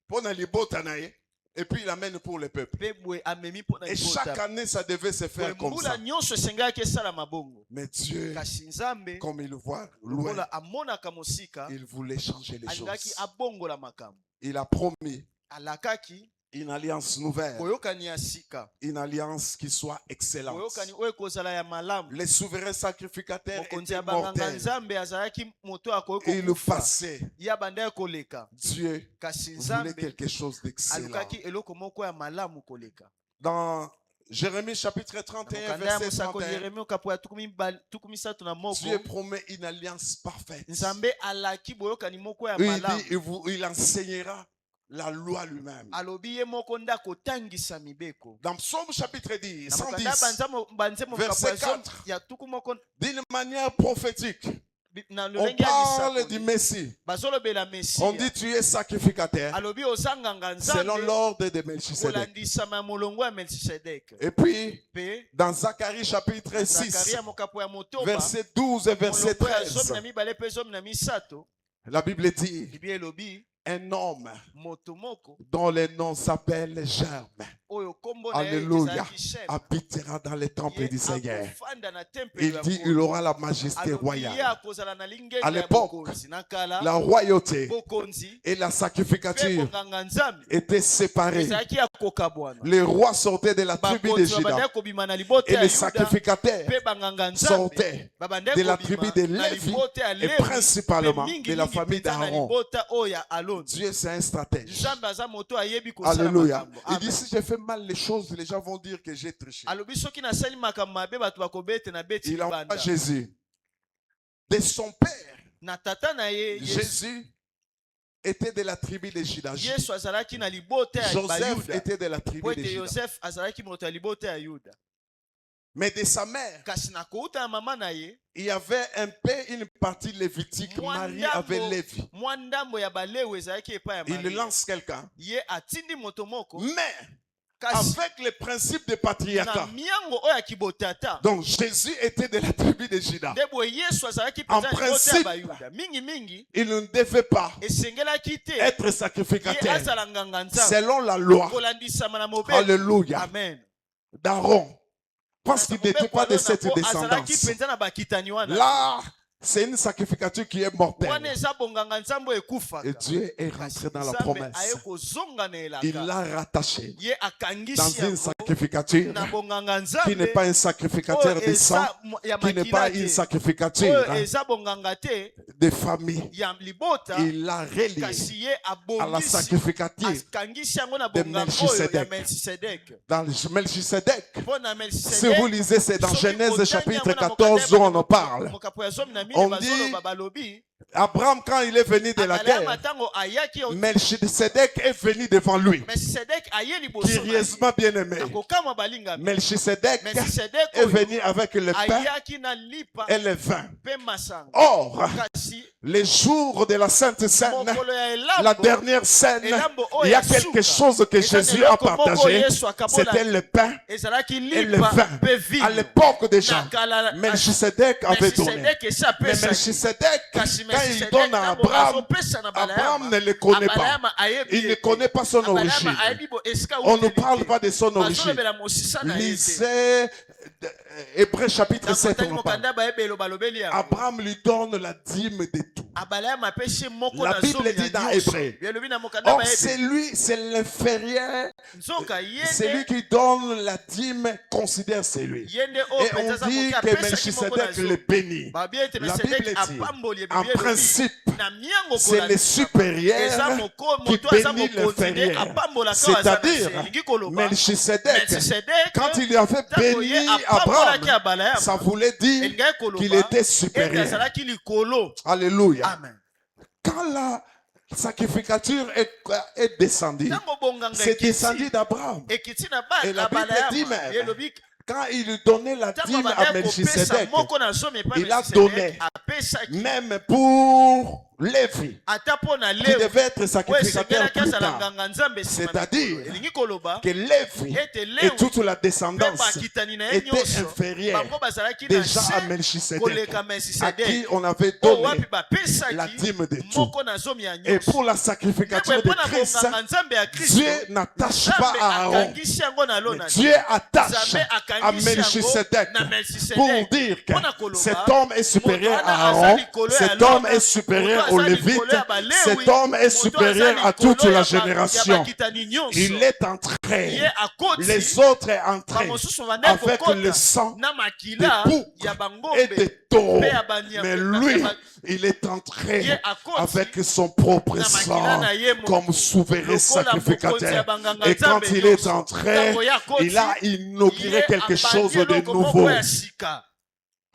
pour na libota naye, et puis il amène pour le peuple. mpe boye amemi mpo na Et chaque libota année, ça devait se boye faire comme mbula ça. nyonso esengelaki esalama bongo Mais Dieu, kasi nzambe comme il voit loin, lokola amonaka mosika il voulait changer les alingaki choses. abongola makambo Il a promis alakaki une alliance nouvelle, boyokani ya sika une alliance qui soit excellente. boyokani oyo ekozala ya malamu Les souverains sacrificateurs mokonzi étaient ya banganga mortels. nzambe azalaki moto akoki Il kokufa passait. ya bandaki koleka Dieu kasi voulait nzambe quelque chose d'excellent. alukaki eloko moko ya malamu koleka Dans Jérémie chapitre na 31, mokanda ya verset mosakoli 31, yeremi okapo ya tukumi misato na moko Dieu promet une alliance parfaite. nzambe alaki boyokani moko ya Il malamu dit, il enseignera la loi lui-même. alobi ye moko nde akotangisa mibeko Dans Psaume chapitre 10, na mokanda 110, banzemo verset mokapo 4. ya tuku moko d'une manière prophétique, na on lolenge ya parle du lisakoli Messie. bazolobela On mesiya dit tu es sacrificateur alobi ozanganga selon nzambe l'ordre de Melchisedec. kolandisama ya molongo ya melchisedek Et puis, mpe dans Zacharie chapitre 6, zakaria mokapo ya motoba verset 12 et verset molongo ya zomi 13, na mibale mpe zomi na misato la Bible dit, biblia elobi un homme moto moko dont le nom s'appelle Germe, oyo kombo na ye alléluia, ezalaki Shem. habitera dans les temples Ye du Seigneur. akofanda na temple Il ya dit Nkolo. il aura la majesté Alobi ye royale. akozala na lingenda À ya l'époque, bokonzi na kala la royauté bokonzi et la mpe sacrificature bonganga nzambe étaient séparées. ezalaki ya kokabwana. Les rois sortaient de la tribu de Bakonzi Juda babandaki kobima na libota et ya les Yuda sacrificateurs mpe banganga nzambe sortaient babandaki de la kobima tribu de na Lévi libota ya et Levi principalement mpe de la mingi famille mpenza na d'Aaron. libota oyo ya Aloni. Dieu, c'est un stratège. Nzambe aza moto ayebi kosala Alléluia. makambo. Il dit Amen. si j'ai fait mal les choses, les gens vont dire que j'ai triché. alobi soki nasali makambo mabe bato bakobete na beti Il envoie libanda Jésus. De son père, na tata na ye Yesu. Jésus était de la tribu de Juda. Yesu azalaki na libota ya Joseph bayuda était de la tribu po de ete Juda. Yosef azalaki moto ya libota ya yuda. Mais de sa mère, Kasi na kouta ya mama na ye il y avait un peu une partie lévitique. Marie avait Lévi. mwa ndambo ya balewi ezalaki epai ya Il Maria. lance quelqu'un. Ye atindi moto moko Mais kasi avec le principe de na patriarcat. miango oyo ya kibotata Donc Jésus était de la tribu de Juda. nde boye Yesu azalaki En mpenza libota ya principe, bayuda mingi il ne devait pas esengelaki te être ye sacrificateur azala nganga nzambe selon la loi. kolandisama na mobeko. Alléluia. Amen. D'Aaron. Parce qu'il n'était Mobeko pas de alona cette po azalaki descendance. mpenza na bakitani wana. Là, c'est une sacrificature qui est Wana mortelle. eza bonganga nzambe ekufaka. Et Dieu est rentré dans la Nzambe promesse. aye kozonga na elaka. Il l'a rattaché Ye akangisi dans une yango sacrificature na bonganga qui n'est nzambe pas un sacrificateur oyo de sang, eza ya qui n'est pas makila une te. sacrificature Oyo eza bonganga te de famille. ya libota Il l'a relié kasi ye à la abongisi sacrificature akangisi yango na de bonganga oyo ya Melchisedec. Melchisedec. dans le Melchisedec. Mpo na Si Melchisedec vous lisez, c'est dans soki Genèse otangi chapitre yango na 14 où on en parle. mokapo ya zomi na mine On bazoloba dit, balobi Abraham, quand il est venu de la Abraham guerre, atango ayaki Melchisedec est venu devant lui. Melchisedec aye liboso na ye. Curieusement bien aimé, Na kokamwa balingami. Melchisedec Melchisedec est oyo venu avec le pain ayaki na lipa et le vin. mpe masanga. Or, Kasi les jours de la Sainte Seine, mokolo ya la elambo dernière scène, elambo oyo il y a ya quelque suka, chose que eza Jésus a eloko moko partagé. Yesu akabola C'était le pain ezalaki et le lipa vin. mpe À vino. l'époque déjà, Na kala Melchisedec avait donné. Melchisedec esi Mais apesaki. Melchisedec, Kasi quand il Melchisedec donne à ntango Abraham, azopesa na Abraham Baleyama, ne le connaît pas. Abaleyama ayebi Il ne ete. connaît pas son Abaleyama origine. ayebi bo esika On ne awuteli parle te. pas de son origine. Bazolobela mosisa na ye te. Lisez Hébreux chapitre 7. Nakotani On en parle. mokanda bayebelo balobeli yango. Abraham lui donne la dîme de tout. Abaleyama apesi moko La na Bible zomi dit na dans nyonso. Hébreux. Yelobi na mokanda Or, bayebeli. c'est lui, c'est l'inférieur. Nzoka C'est lui yende qui donne la dîme, considère c'est lui. yende oyo Et mpenza on aza dit koki que apesaki moko na Melchisedec zomi. le bénit. Babi ete La Bible Melchisedec dit, apamboli en ebibi elobi. principe, Na miango c'est le kolanda. Eza supérieur moko qui moto aza bénit mokonzi nde l'inférieur. apambola kao aza na se. C'est-à-dire, Elingi koloba Melchisedec, Melchisedec quand il avait ntango ye béni apambolaki Abraham, Abaleyama, ça voulait dire elingai koloba qu'il était ete supérieur. azalaki likolo. Alléluia. Amen. Quand la sacrificature est descendue, Ntango bonganga c'est descendu ekiti d'Abraham. ekiti na Et la Bible dit Abaleyama même, elobi quand il lui donnait la ntango dîme à abandaki kopesa Melchisedec, moko na zomi epai il a Melchisedec donné. apesaki même pour Lévi, ata mpo na qui Lewi devait être oyo sacrificateur esengelaki plus azala tard. nganga nzambe nsima na C'est-à-dire mikolo. Elingi koloba que Lévi ete et Lewi toute la mpe descendance bakitani na ye étaient nyonso inférieurs bango bazalaki na déjà à se Melchisedec, koleka à qui Melchisedec on avait oyo wapi donné la bapesaki dîme de tout. moko na zomi ya Et nyonso. pour la Ndeko sacrificature de mpo na Christ, bonganga nzambe ya kristo Dieu n'attache pas nzambe à Aaron, akangisi yango na lo mais na Dieu attache nzambe à akangisi yango Melchisedec na pour Melchisedec dire que mpona koloba cet homme est supérieur moto wana à aza Aaron, likolo ya cet homme Lona, est supérieur moto aux aza likolo Lévites, ya Balewi, cet homme est moto supérieur aza à toute likolo la ya génération. bakitani nyonso. Il est entré, ye akoti les autres est entré bamosusu bandeki avec kokota le sang na des makila boucs ya et bangombe des taureaux. mpe ya banyama- Mais na- lui, na- il est entré ye akoti avec son propre na makila sang na ye moko. comme souverain Lokola mokonzi ya sacrificateur. banganga Et quand nzambe il est nyonso. entré, Ntango ye akoti, il a inauguré ye quelque chose abandi de eloko moko nouveau. ya sika.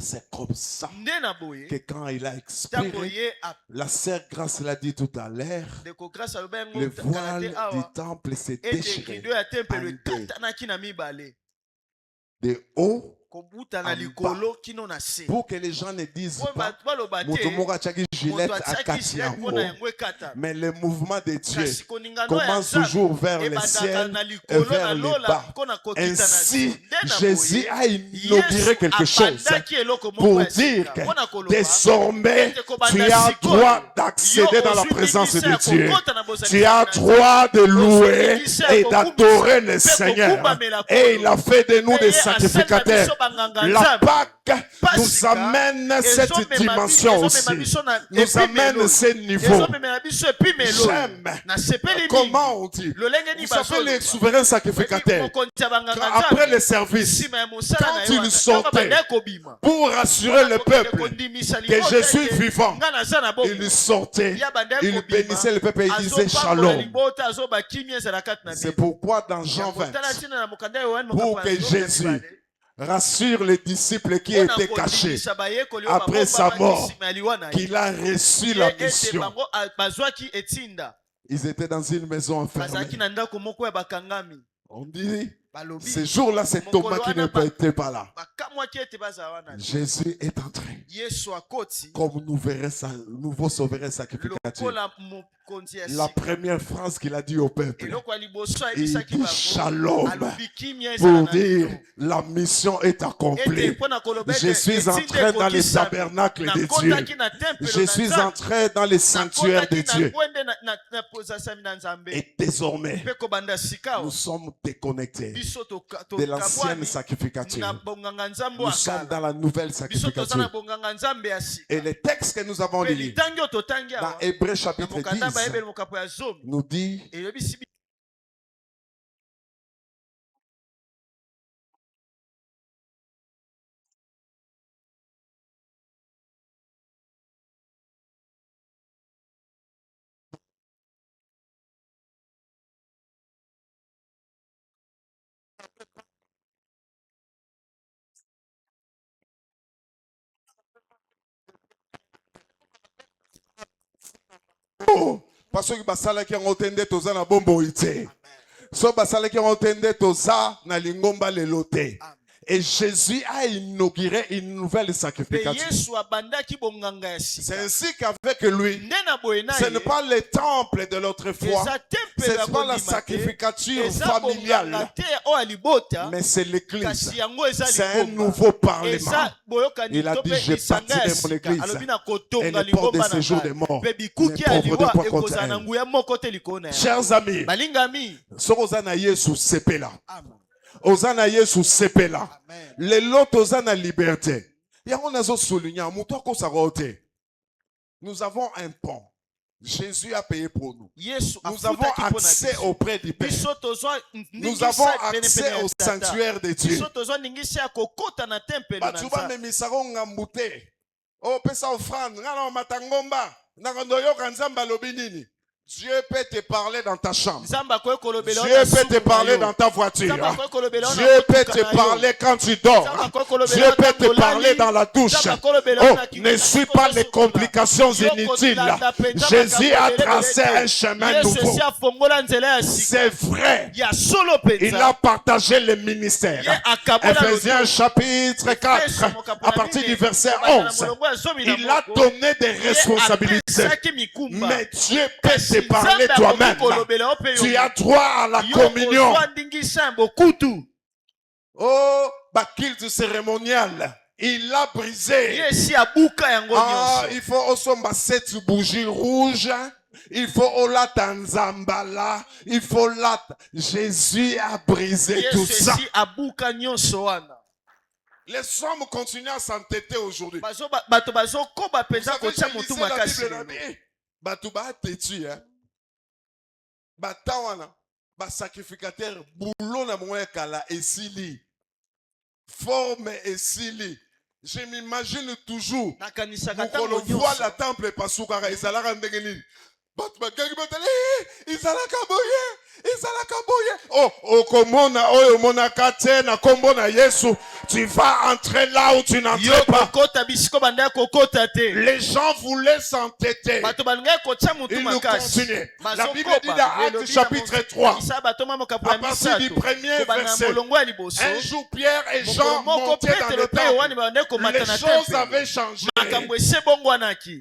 C'est comme ça nde na boye que quand il a ntango expiré, ye la sœur Grâce l'a dit tout à l'heure, ndeko grâce alobi yango le kala voile te du awa temple s'est ete déchiré rido ya tempelo en deux. ekatanaki na mibale de haut kobuta na en likolo kino na se. pour que les gens ne disent Po pas bato baloba te, Mutomora Tchaki moto Gillette à atiaki gilet Katiango. mpona yango ekata. Mais le mouvement de Dieu Kasi koningano ya commence Nzambe toujours vers le ebandaka ciel na et likolo vers na le lola bas. mpona kokita na se. Ainsi, Nde na Jésus boye, a inauguré Yesu quelque chose abandaki eloko moko pour ya dire sika. que Mpona koloba, désormais, ete kobanda tu as sikoyo, droit d'accéder yo dans la ozwi présence ndingisa de ya Dieu. kokota na bozalisi Tu as na droit de louer ndingisa ya et kokumbisa, d'adorer le mpe Seigneur. kokumbamela Et il kolo. a fait de nous Mpe des ye asalina sacrificateurs. biso banganga La Nzambe. Pâque nous Pasika, amène cette ezomema dimension ezomema aussi. biso na Nous epimelo. amène ces niveaux. Ezomemela biso epimelo. J'aime Nasepeli comment mingi. on dit. Lolenge ni Vous savez bazoloba. les souverains sacrificateurs. Mokonzi ya banganga Quand après Nzambe, le service, nsima ya mosala quand na ye il wana, sortait, ntango abandaki kobima, pour rassurer le peuple kondimisa que libota je suis ete vivant, nga naza na bongo. il sortait, Ye abandaki il kobima, bénissait le peuple et il disait azopambola shalom. libota, azoba kimia ezala kati na C'est bino. pourquoi dans Jean Yango 20, tala ntina na mokanda ya Yohane pour mokambo que ya zomi na Jésus mibale, rassure les disciples qui mpona étaient cachés kondimisa bayekoli oyo après sa babombamaki mort, nsima ya liwa na ye, qu'il a reçu ye la ete mission. bango bazwaki etinda, Ils étaient dans une maison enfermée. bazalaki na ndako moko ya bakangami. On dit, Balobi, ce jour-là, c'est Thomas qui n'était pas là. bakamwaki ete bazala wana. Jésus est entré. Yesu akoti Comme nouveau souverain sacrificateur. lokola mokonzi ya La sika. première phrase qu'il a dit au peuple, Eloko ya liboso il ayebisaki dit bango, shalom alobi kimia ezala pour na dire bino. la mission est Ete accomplie. mpona koloba Je ete suis entré etinde dans les ekokisami. tabernacles de Dieu. Nakotaki na tempelo Je na suis Nzambe. entré dans les sanctuaires de Nakotaki na Dieu. ngwende na pozasami na Nzambe. Et désormais, Mpe kobanda sika nous sommes déconnectés biso de l'ancienne tokabwani na sacrificature. bonganga Nzambe Nous wa sommes kala. dans la nouvelle Biso toza na sacrificature. bonganga Nzambe ya sika. Et les textes que nous avons Mpe lus litangi oyo totangi dans awa Hébreux na chapitre mokanda 10 bayebeli mokapo ya zomi nous dit eyebisi parce que basalaki yango te nde toza na bomoi te. So basalaki yango te nde toza na lingomba lelo te. Et Jésus a inauguré une nouvelle mpe sacrificature. Yesu abandaki bonganga ya C'est sika. ainsi qu'avec lui, Nde na boye na ce ye, n'est pas le temple de l'autrefois, eza ce tempelo ya n'est pas la kondima te, sacrificature eza bonganga familiale, te oyo ya libota, mais c'est l'église. kasi yango eza C'est un lingomba. nouveau parlement. Eza boyokani Il a to dit, mpe je lisanga ya bâtirai mon sika. église. Alobi na Et kotonga les portes lingomba de na séjour des ngai. morts, Mpe bikuki les ya pauvres de liwa poids contre ekozala na elle. nguya moko te likolo na yango. Chers amis, Balingami. Sorozana Yesu sepela. Amen. Ozana Yesu sepela. Amen. Lelo tozana liberté. Yango nazo souligner muto akosaka te. Nous avons un pont. Jésus a payé pour nous. Yesu Nous avons afutaki mpo na accès biso. auprès du Père. Biso tozwa Nous ndingisa avons pene accès pene ya au tata. sanctuaire de Dieu. Biso tozwa ndingisa ya kokota na tempelo na Batu Nzambe. bamemisaka ngambu te. Oh, pesa offrande. Ngana matangomba. Nakandoyoka Nzambe alobi nini. Dieu peut te parler dans ta chambre. Nzambe akoki kolobela Dieu peut te parler dans ta voiture. Nzambe akoki kolobela yo na Dieu peut motuka te na yo. parler quand tu dors. Nzambe akoki kolobela Dieu yo peut na te parler dans la douche. Nzambe akoki kolobela yo Oh, na kingo. ne suis pas les complications Yo inutiles. kolanda penza Jésus a makambo tracé ebele un te. chemin Yesu nouveau. esi afongola nzela ya sika. C'est vrai. Ya solo penza. Il a partagé le Ye ministère. akabola Ephésiens loto. chapitre 4, à partir du verset 11. Il a donné des responsabilités. Mais Dieu peut te parler toi-même. Tu as droit à la communion. Oh, culte cérémonial. Il l'a brisé. Ah, il faut osomba 7 bougies rouges. Il faut olata nzambala. Il faut lata. Jésus a brisé tout ça. Les hommes continuent à s'entêter aujourd'hui. Vous savez, j'ai lisé la Bible. Batouba tetu, hein. Batawana, ba sacrificateur, boulot na moué kala esili. Forme esili. Je m'imagine toujours. Nous voit la temple pasukara ezalaka ndenge nini. Batouba gagi batale, ezalaka boye. ezalaka boye. Oh, okomona oyo monaka te na kombo na Yesu, tu vas entrer là où tu n'entres Yo pas. kokota bisiko banda kokota te. Les gens voulaient s'entêter. Bato balinga kotia mutu Ils nous makasi. continuent. La Bible dit dans Actes chapitre 3, à partir du premier verset, un jour Pierre et Jean montaient dans le temple. Les choses avaient changé.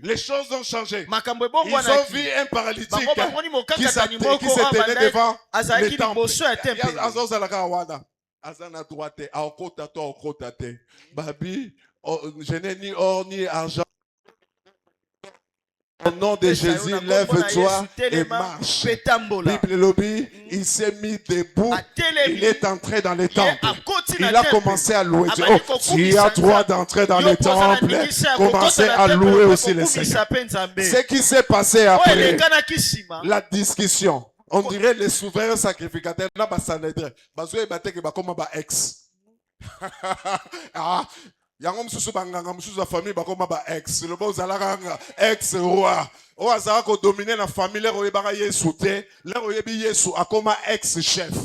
Les choses ont changé. Ils ont vu un paralytique qui se tenait devant le temple. Azozalaka wana. Azana droite, aokota to aokota te. Babi, je n'ai ni or ni argent. Au nom de Jésus, lève-toi et marche. Bible lobby, il s'est mis debout. Il est entré dans le temple. Il a commencé à louer Dieu. Oh, tu as droit d'entrer dans le temple. Commencez à louer aussi le Seigneur. Ce qui s'est passé après la discussion, on dirait les souverains sacrificateurs. Là, ex. Yango mususu banganga mususu za famille bakoma ba ex le bo zalaka ex roi o azaka ko dominer na famille lero yebaka Yesu te lero yebi Yesu akoma ex chef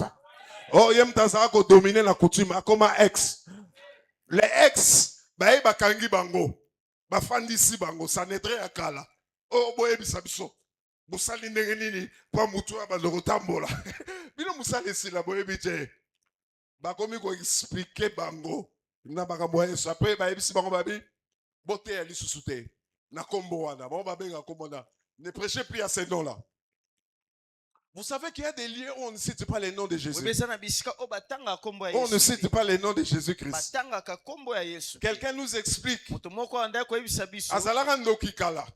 o yem tazaka ko dominer na coutume akoma ex les ex ba bakangi bango ba fandisi bango sanetre akala o boyebisa biso musali ndenge nini pa mutu ba lokotambola bino musali sila boyebi te bakomi ko expliquer bango. Après, ne prêchez plus à ces noms-là. Vous savez qu'il y a des lieux où on ne cite pas les noms de Jésus. On ne cite pas les noms de Jésus-Christ. Quelqu'un nous explique. Azalaka ndokikala.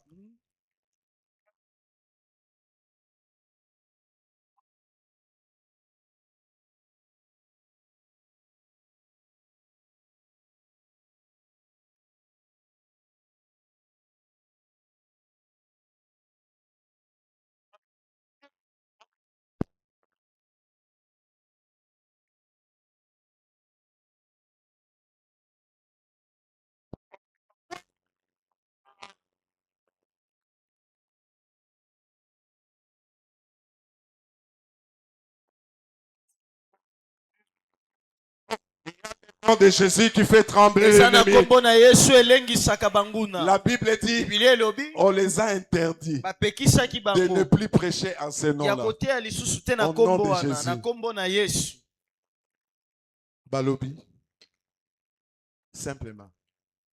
De Jésus qui fait trembler l'ennemi. La Bible dit on les a interdits de ne plus prêcher en ce nom-là. Au nom de Jésus. Balobi, simplement,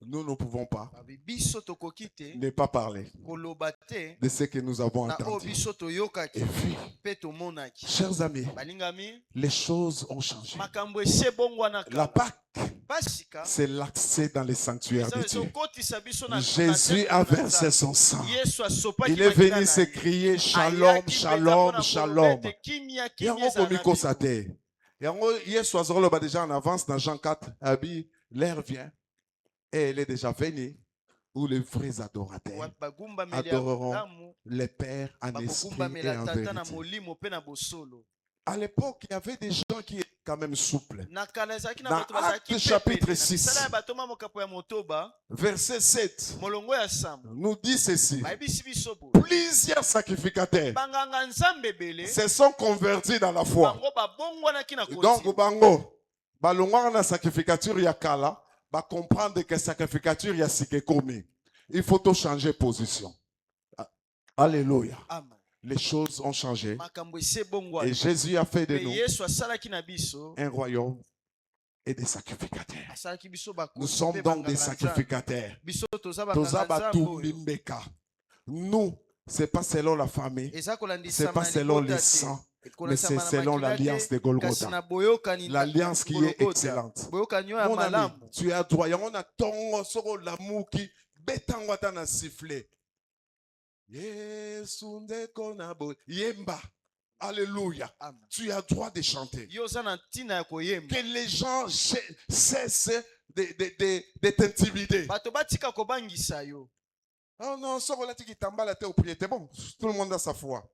nous ne pouvons pas ne pas parler de ce que nous avons entendu et vu. Chers amis, les choses ont changé. La Pâque, c'est l'accès dans les sanctuaires de Dieu. Jésus a versé son sang. Il est venu se crier Shalom, Shalom, Shalom. Déjà en avance dans Jean 4, l'air vient et elle est déjà venue où les vrais adorateurs adoreront les Pères en esprit et en vérité. À l'époque, il y avait des gens qui étaient quand même souples. Dans Actes chapitre 6, verset 7, nous dit ceci. Plusieurs sacrificateurs se sont convertis dans la foi. Donc, balongwa na sacrificature ya kala, ba comprendre que sacrificature ya sikekomi. Il faut tout changer position. Alléluia. Les choses ont changé. Et Jésus a fait de nous un royaume et des sacrificateurs. Nous sommes donc des sacrificateurs. Nous, ce n'est pas selon la famille, ce n'est pas selon les sangs, mais c'est selon l'alliance de Golgotha. L'alliance qui est excellente. Mon ami, tu as droit. On a ton sur l'amour qui bétangwata na sifflé. Yemba. Alléluia. Amen. Tu as droit de chanter. Que les gens cessent de t'intimider. Oh non, c'est bon. Tout le monde a sa foi.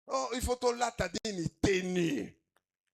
Oh, il faut que tu aies tenue.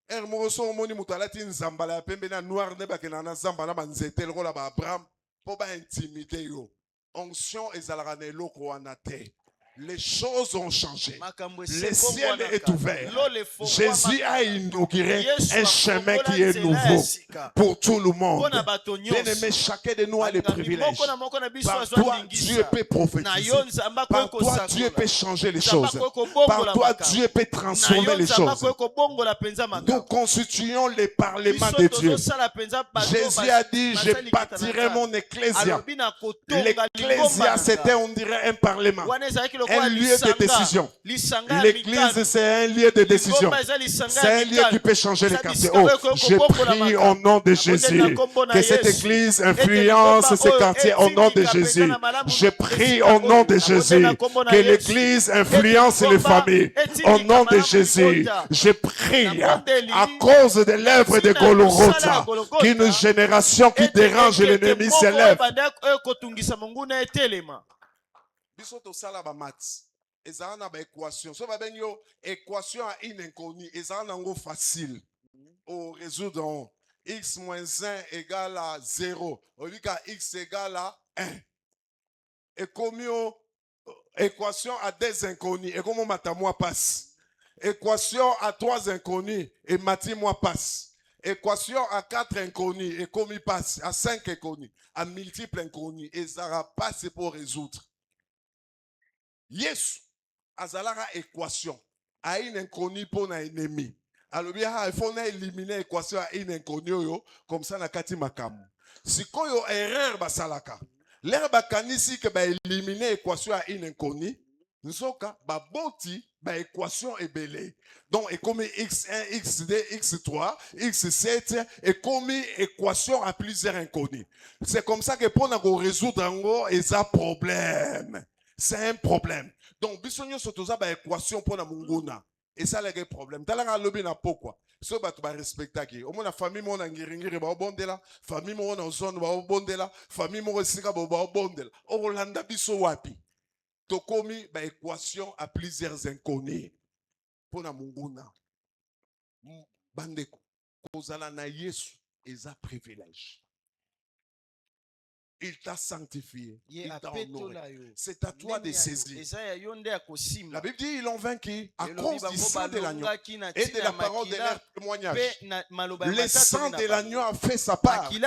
Hermoso moni mutalati nzambala pembe na noir ne bakena na zamba na banzete le ba Abraham pour ba intimider yo. Onction ezalaka na eloko wana te. Les choses ont changé. makambo Le ese ciel ekongwanaka. est ouvert. Lolo efongwamaka. Jésus a inauguré Yesu un chemin akombola qui est nzela ya nouveau sika. pour tout le monde. Mpona bato nyonso. Bien-aimé, chacun de nous a les Balingami privilèges. moko na moko na biso Par azwa toi, ndingisa. Dieu peut Na prophétiser. yo Nzambe Par akoki toi, kosakola. Dieu peut changer les Nzambe choses. akoki kobongola Par toi, makambo. Dieu peut Na transformer yo les Nzambe choses. akoki kobongola penza Nous makambo. constituons les parlements Biso de Dieu. tozosala penza bato Jésus a dit, je basali kita na bâtirai Nzambe. mon ecclésia. Alobi na kotonga lingomba L'ecclésia, na c'était, Nzambe. on dirait, un parlement. Wana ezalaki lokola Un lieu de lisanga. décision. Lisanga ya L'église, mikano. c'est un lieu de décision. Lingomba eza lisanga C'est ya un lieu mikano. qui peut changer les Eza quartiers. bisika Oh, oyo ekoki je kobongola prie makambo. au nom de Abondeli na Jésus nkombo na que cette Yesu. église Ete influence lingomba ces oyo quartiers au nom de etimika penza Jésus. na malamu Je prie esika au nom oyo. de Abondeli Jésus na nkombo na que Yesu. l'église Ete influence les lingomba familles. etimika Au nom de malamu Jésus, libota. je prie Nabondeli à cause de l'œuvre de ntina ya mosala ya Golgotha Golgotha, qu'une génération qui ete dérange ekeke l'ennemi moko s'élève. ebanda oyo kotungisa monguna etelema. Biso tosala ba maths. Ezala na ba équation. So ba bengi yo équation à une inconnue. Ezala nango facile. Au résoudre en x moins 1 égale à 0. On dit qu'à x égale à 1. Et comme équation à des inconnus. Et comment moi passe. Équation à 3 inconnus. Et moi passe. Équation à 4 inconnus. Et comme il passe. À 5 inconnus. À multiples inconnus. Et ça va passer pour résoudre. Yes. Azalara équation. À une inconnue pour un ennemi. Alors bien, il faut éliminer l'équation à une inconnue. Comme ça, na kati makamu. Si quand il y a erreur, basalaka. L'air bakanisi que ba éliminer l'équation à une inconnue. Nsoka, ba boti, ba équation est belée. Donc, et comme x1, x2, x3, x7, et comme équation à plusieurs inconnus. C'est comme ça que pour nous résoudre en gros, et ça problème. C'est un problème. Donc, bisogno sotoza ba équation pour na munguna. Et ça, c'est le problème. Talanga lobi na pourquoi? So ba tu ba respecta ki. Au moins la famille mon ngiri ba obondela, famille mon na zone ba obondela, famille mon sika ba obondela. Orlanda biso wapi? Tokomi ba équation à plusieurs inconnus. Pour na munguna. Bandeko. Kozala na Yesu eza privilège. Il t'a sanctifié. Il t'a honoré. C'est à toi de saisir. La Bible dit ils l'ont vaincu à cause du sang de l'agneau et de la parole de leur témoignage. Le sang de l'agneau a fait sa part. Mais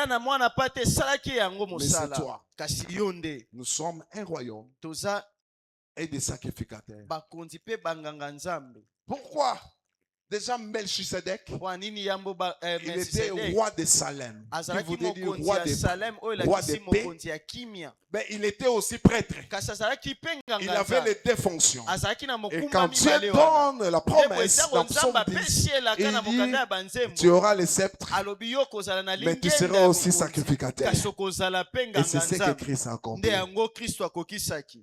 c'est toi. Nous sommes un royaume et des sacrificateurs. Pourquoi? Déjà Melchisedec, il était roi de Salem. Qui voulait dire roi de paix. Mais il était aussi prêtre. Il avait les deux fonctions. Et quand Dieu donne la promesse dans Psaume 10, il dit, tu auras le sceptre, mais tu seras aussi sacrificateur. Et c'est ce que Christ a accompli.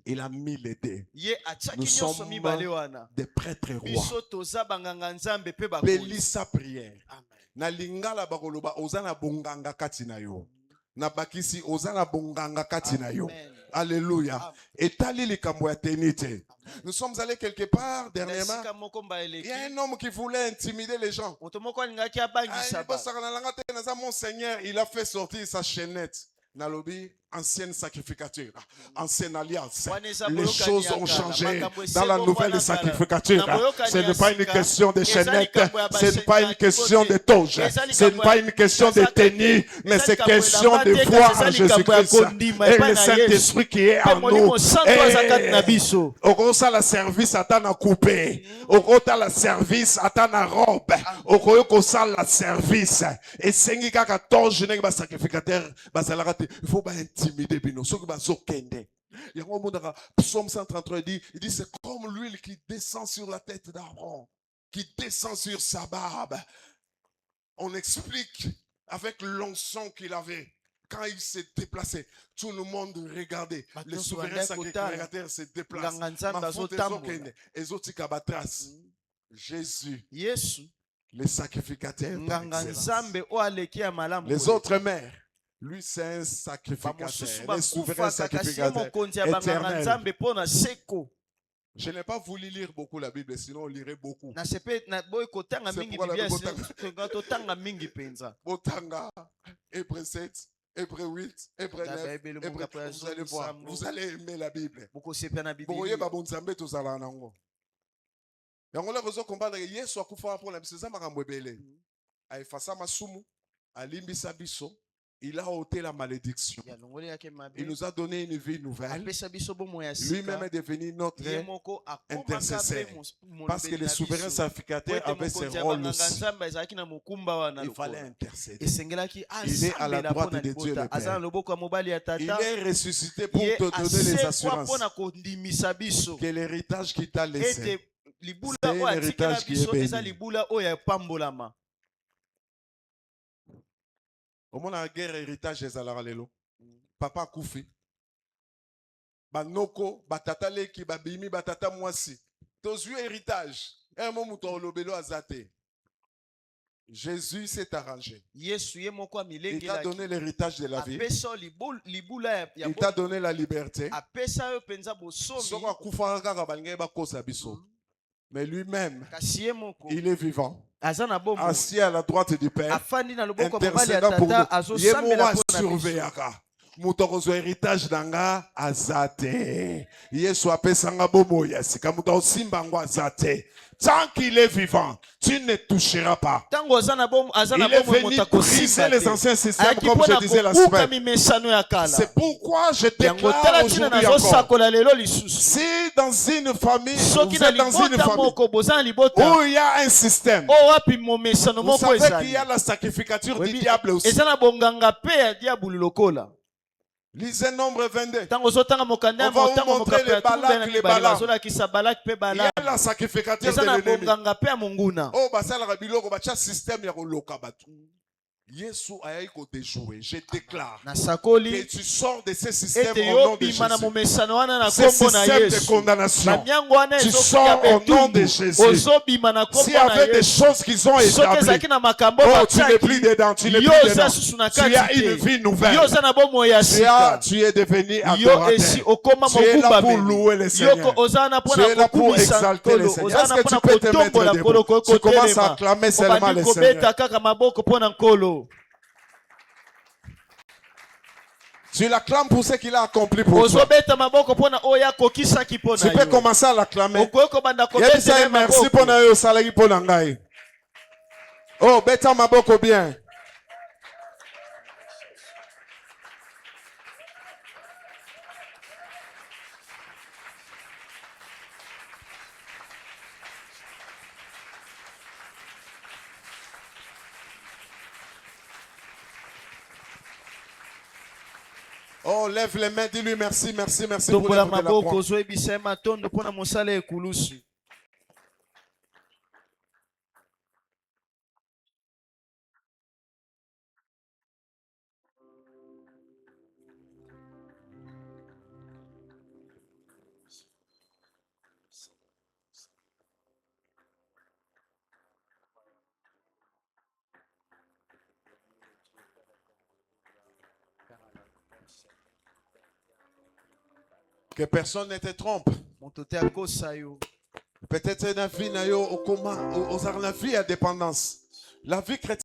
Il a mis les deux. Nous sommes des prêtres rois. Belisa prière. Na lingala bakoloba ozana bonganga kati na yo. Na bakisi ozana bonganga kati na yo. Alléluia. Et tali likambo ya tenite. Nous sommes allés quelque part dernièrement. Il y a un homme qui voulait intimider les gens. Mon Seigneur, il a fait sortir sa chaînette. Nalobi, ancienne sacrificature, ancienne alliance. Les choses ont changé dans la nouvelle sacrificature. Ce n'est pas une question de chaînette, ce n'est pas une question de toge, ce n'est pas une question de tenue, mais c'est question de foi en Jésus-Christ. Et le Saint-Esprit qui est en nous. Orosa la service à ta coupé. Orota la service à ta robe. Orosa la service. Et sengi kaka toge n'est pas sacrificateur. Il faut pas intimider bino. Ceux qui sont kende. Il y a un moment dans Psaume 133 il dit c'est comme l'huile qui descend sur la tête d'Aaron, qui descend sur sa barbe. On explique avec l'onction qu'il avait. Quand il s'est déplacé, tout le monde regardait. Les souverains sacrificateurs se déplacent. Jésus, les sacrificateurs par excellence. Les autres mères. Lui, c'est un sacrificateur. Les souverains sacrificateurs éternels. Je n'ai pas voulu lire beaucoup la Bible, sinon on lirait beaucoup. Botanga, Hébreux 7, Hébreu 8, Hébreu 9, Bible, Hébreu 3, vous allez voir. Vous allez aimer la Bible. Boye ba bonzambe tozala nango. Yango la raison comprendre que Yesu akufa pour la biseza makambo ebele. Aefasa masumu, alimbisa biso. Il a ôté la malédiction. Il nous a donné une vie nouvelle. Lui-même est devenu notre intercesseur. Parce que le souverain sacrificateur avait ses rôles aussi. Il fallait intercéder. Il est à la droite de Dieu le Père. Il est ressuscité pour te donner les assurances que l'héritage qu'il t'a laissé, c'est un héritage qui est béni. Au moins la guerre héritage ezalaka lelo. Papa kufi. Banoko, batata leki, babimi, batata mwasi. Tozui héritage. Un moment où lobelo azate. Jésus s'est arrangé. Il t'a donné l'héritage de la vie. Il t'a donné la liberté. Mais lui-même, il est vivant. Assis à la droite du Père, intercédant pour nous. Yemora surveillera. Mutokozo héritage danga azate. Yesu apesanga bomo yasika muto simbango azate. Tant qu'il est vivant, tu ne toucheras pas. Il est venu briser les anciens systèmes, comme je disais la semaine. C'est pourquoi je déclare aujourd'hui encore. Si dans une famille, vous êtes dans une famille où il y a un système, vous savez qu'il y a la sacrificature du diable aussi. Lisez Nombre 22. On va vous montrer les Balak. Il y a la sacrificature de l'ennemi. Oh, basala biloko bacha système ya koloka batu. Yesu ayi ko déjouer. Je déclare que tu sors de ce système au nom de Jésus. Ce système de condamnation. Tu sors au nom de Jésus. S'il y avait des choses qu'ils ont établies, oh, tu n'es plus dedans, tu n'es plus dedans. Tu as une vie nouvelle. Tu es devenu adorateur. Tu es là pour louer le Seigneur. Tu es là pour exalter le Seigneur. Est-ce que tu peux te mettre debout? Tu commences à acclamer seulement le Seigneur. Tu l'acclames pour ce qu'il a accompli pour toi. Tu peux commencer à l'acclamer. Merci pour notre salaire pour l'angai. Oh, beta maboko bien. Oh, lève les mains, dis-lui merci, merci, merci pour l'œuvre de la croix. Que personne ne te trompe. Peut-être une vie, la vie à dépendance. La vie chrétienne.